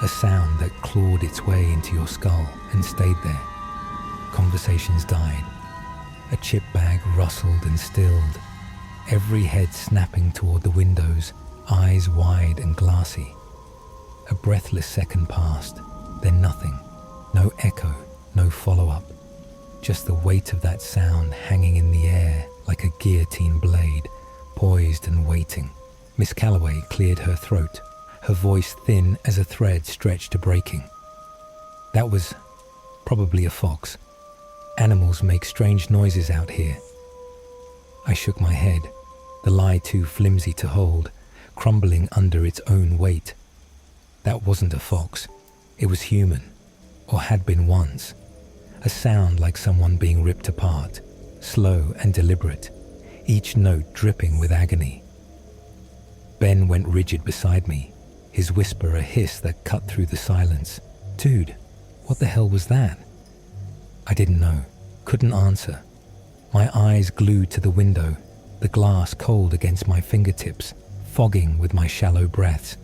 a sound that clawed its way into your skull and stayed there. Conversations died. A chip bag rustled and stilled, every head snapping toward the windows, eyes wide and glassy. A breathless second passed, then nothing. No echo, no follow-up. Just the weight of that sound hanging in the air like a guillotine blade, poised and waiting. Miss Calloway cleared her throat, her voice thin as a thread stretched to breaking. That was probably a fox. Animals make strange noises out here. I shook my head, the lie too flimsy to hold, crumbling under its own weight. That wasn't a fox. It was human, or had been once. A sound like someone being ripped apart, slow and deliberate, each note dripping with agony. Ben went rigid beside me, his whisper a hiss that cut through the silence. Dude, what the hell was that? I didn't know, couldn't answer. My eyes glued to the window, the glass cold against my fingertips, fogging with my shallow breaths.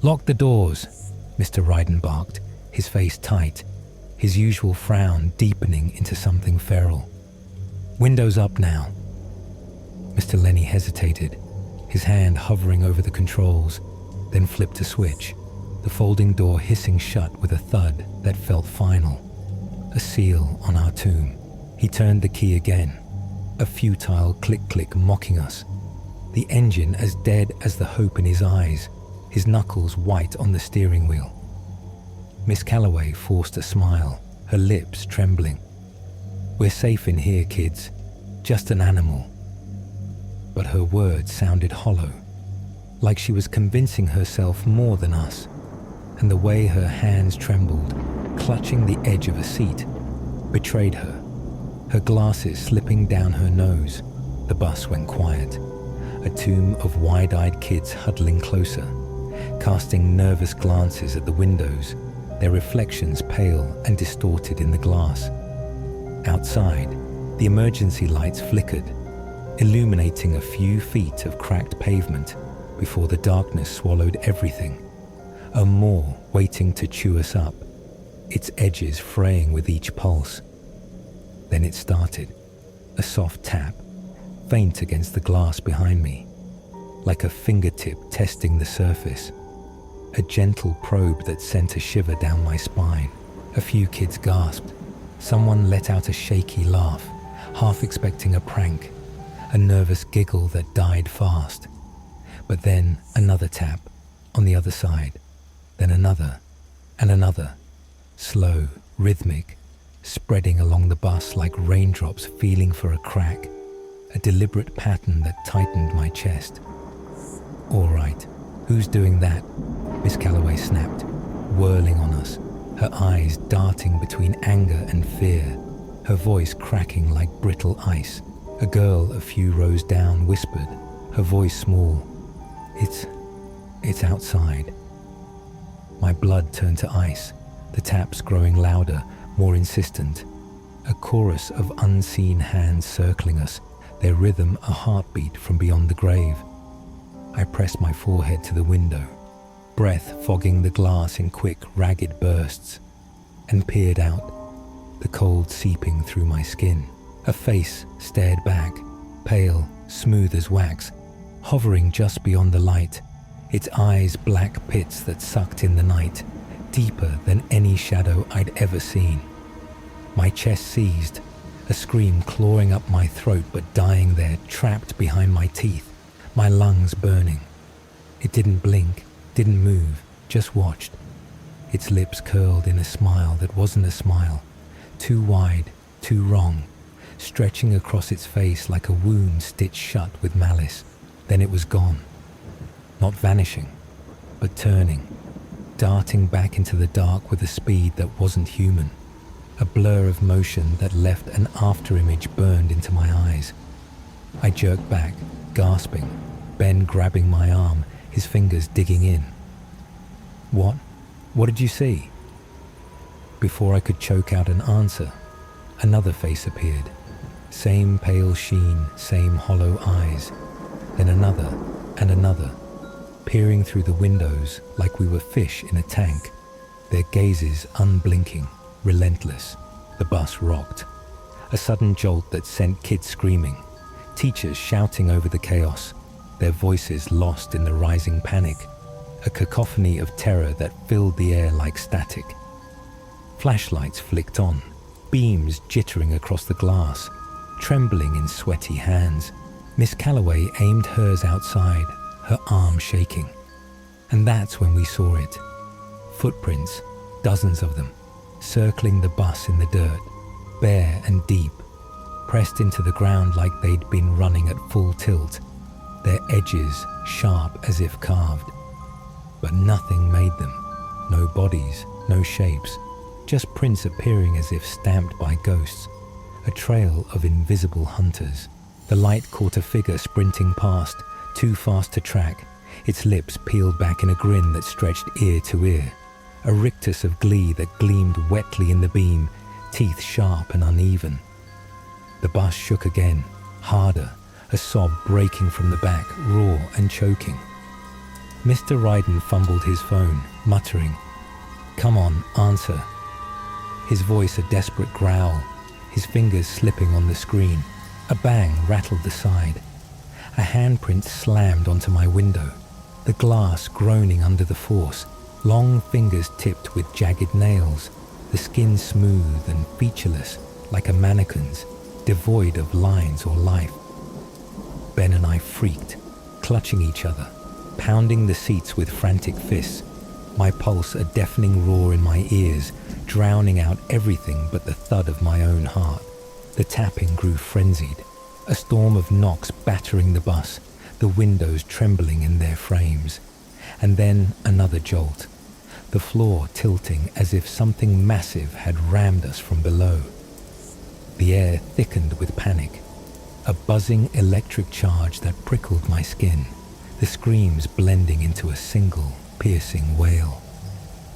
Lock the doors, Mr. Ryden barked, his face tight, his usual frown deepening into something feral. Windows up now. Mr. Lenny hesitated, his hand hovering over the controls, then flipped a switch, the folding door hissing shut with a thud that felt final. A seal on our tomb. He turned the key again, a futile click-click mocking us, the engine as dead as the hope in his eyes, his knuckles white on the steering wheel. Miss Calloway forced a smile, her lips trembling. We're safe in here, kids. Just an animal. But her words sounded hollow, like she was convincing herself more than us, and the way her hands trembled, clutching the edge of a seat, betrayed her. Her glasses slipping down her nose, the bus went quiet. A tomb of wide-eyed kids huddling closer, casting nervous glances at the windows, their reflections pale and distorted in the glass. Outside, the emergency lights flickered, illuminating a few feet of cracked pavement before the darkness swallowed everything. A maw waiting to chew us up, its edges fraying with each pulse. Then it started, a soft tap, faint against the glass behind me, like a fingertip testing the surface. A gentle probe that sent a shiver down my spine. A few kids gasped. Someone let out a shaky laugh, half expecting a prank, a nervous giggle that died fast. But then another tap on the other side, then another and another, slow, rhythmic, spreading along the bus like raindrops feeling for a crack, a deliberate pattern that tightened my chest. All right, who's doing that? Miss Calloway snapped, whirling on us, her eyes darting between anger and fear, her voice cracking like brittle ice. A girl a few rows down whispered, her voice small, It's outside. My blood turned to ice, the taps growing louder, more insistent. A chorus of unseen hands circling us, their rhythm a heartbeat from beyond the grave. I pressed my forehead to the window, breath fogging the glass in quick, ragged bursts, and peered out, the cold seeping through my skin. A face stared back, pale, smooth as wax, hovering just beyond the light, its eyes black pits that sucked in the night, deeper than any shadow I'd ever seen. My chest seized, a scream clawing up my throat but dying there, trapped behind my teeth, my lungs burning. It didn't blink, didn't move, just watched. Its lips curled in a smile that wasn't a smile, too wide, too wrong, stretching across its face like a wound stitched shut with malice. Then it was gone. Not vanishing, but turning, darting back into the dark with a speed that wasn't human. A blur of motion that left an afterimage burned into my eyes. I jerked back, gasping, Ben grabbing my arm, his fingers digging in. What? What did you see? Before I could choke out an answer, another face appeared. Same pale sheen, same hollow eyes. Then another and another, peering through the windows like we were fish in a tank, their gazes unblinking, relentless. The bus rocked. A sudden jolt that sent kids screaming, teachers shouting over the chaos, their voices lost in the rising panic, a cacophony of terror that filled the air like static. Flashlights flicked on, beams jittering across the glass, trembling in sweaty hands. Miss Calloway aimed hers outside, her arm shaking. And that's when we saw it. Footprints, dozens of them, circling the bus in the dirt, bare and deep, pressed into the ground like they'd been running at full tilt, their edges sharp as if carved. But nothing made them. No bodies, no shapes, just prints appearing as if stamped by ghosts, a trail of invisible hunters. The light caught a figure sprinting past, too fast to track, its lips peeled back in a grin that stretched ear to ear, a rictus of glee that gleamed wetly in the beam, teeth sharp and uneven. The bus shook again, harder, a sob breaking from the back, raw and choking. Mr. Ryden fumbled his phone, muttering, "Come on, answer." His voice a desperate growl, his fingers slipping on the screen. A bang rattled the side. A handprint slammed onto my window, the glass groaning under the force, long fingers tipped with jagged nails, the skin smooth and featureless like a mannequin's, devoid of lines or life. Ben and I freaked, clutching each other, pounding the seats with frantic fists, my pulse a deafening roar in my ears, drowning out everything but the thud of my own heart. The tapping grew frenzied, a storm of knocks battering the bus, the windows trembling in their frames. And then another jolt, the floor tilting as if something massive had rammed us from below. The air thickened with panic, a buzzing electric charge that prickled my skin, the screams blending into a single, piercing wail.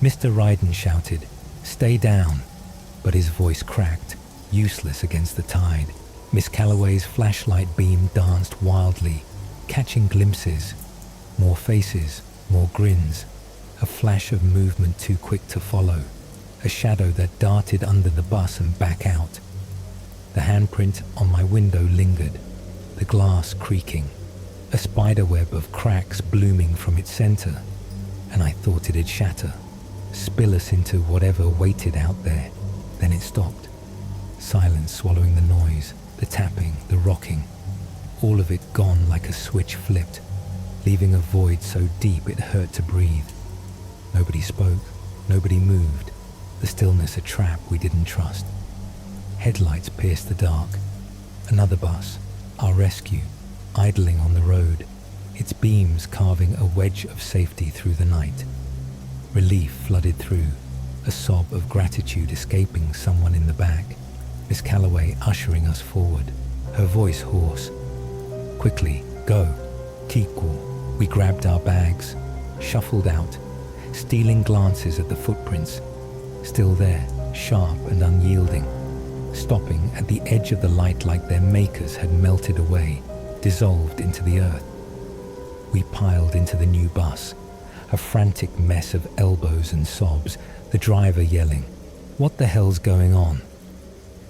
Mr. Ryden shouted, "Stay down," but his voice cracked, useless against the tide. Miss Calloway's flashlight beam danced wildly, catching glimpses, more faces, more grins, a flash of movement too quick to follow, a shadow that darted under the bus and back out. The handprint on my window lingered, the glass creaking, a spiderweb of cracks blooming from its center, and I thought it'd shatter, spill us into whatever waited out there. Then it stopped, silence swallowing the noise, the tapping, the rocking, all of it gone like a switch flipped, leaving a void so deep it hurt to breathe. Nobody spoke, nobody moved, the stillness a trap we didn't trust. Headlights pierced the dark. Another bus, our rescue, idling on the road, its beams carving a wedge of safety through the night. Relief flooded through, a sob of gratitude escaping someone in the back. Miss Calloway ushering us forward, her voice hoarse. "Quickly, go, keep cool." We grabbed our bags, shuffled out, stealing glances at the footprints, still there, sharp and unyielding, stopping at the edge of the light like their makers had melted away, dissolved into the earth. We piled into the new bus, a frantic mess of elbows and sobs, the driver yelling, "What the hell's going on?"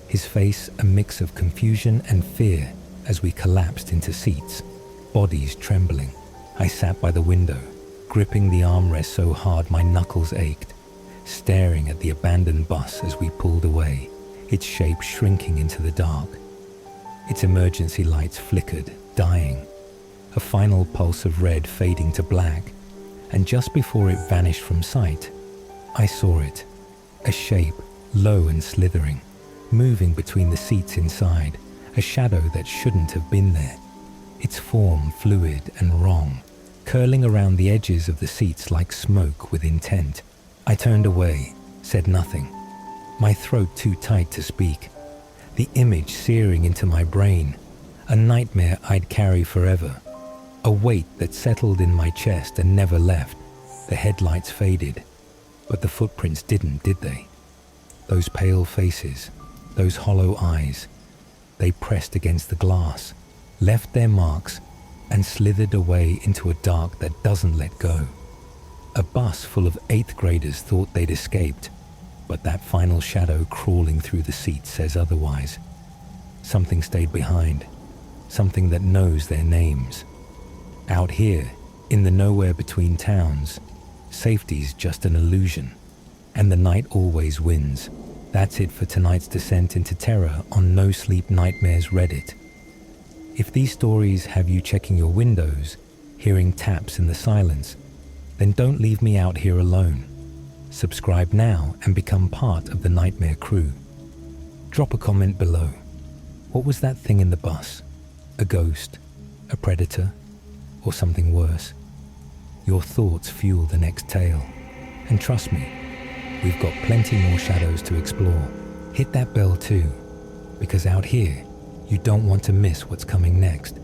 His face a mix of confusion and fear as we collapsed into seats, bodies trembling. I sat by the window, gripping the armrest so hard my knuckles ached, staring at the abandoned bus as we pulled away, its shape shrinking into the dark. Its emergency lights flickered, dying, a final pulse of red fading to black, and just before it vanished from sight, I saw it, a shape, low and slithering, moving between the seats inside, a shadow that shouldn't have been there, its form fluid and wrong, curling around the edges of the seats like smoke with intent. I turned away, said nothing, my throat too tight to speak, the image searing into my brain, a nightmare I'd carry forever, a weight that settled in my chest and never left. The headlights faded, but the footprints didn't, did they? Those pale faces, those hollow eyes, they pressed against the glass, left their marks, and slithered away into a dark that doesn't let go. A bus full of 8th graders thought they'd escaped, but that final shadow crawling through the seats says otherwise. Something stayed behind, something that knows their names. Out here, in the nowhere between towns, safety's just an illusion, and the night always wins. That's it for tonight's descent into terror on NoSleep Nightmares Reddit. If these stories have you checking your windows, hearing taps in the silence, then don't leave me out here alone. Subscribe now and become part of the Nightmare crew. Drop a comment below. What was that thing in the bus? A ghost? A predator? Or something worse? Your thoughts fuel the next tale. And trust me, we've got plenty more shadows to explore. Hit that bell too, because out here, you don't want to miss what's coming next.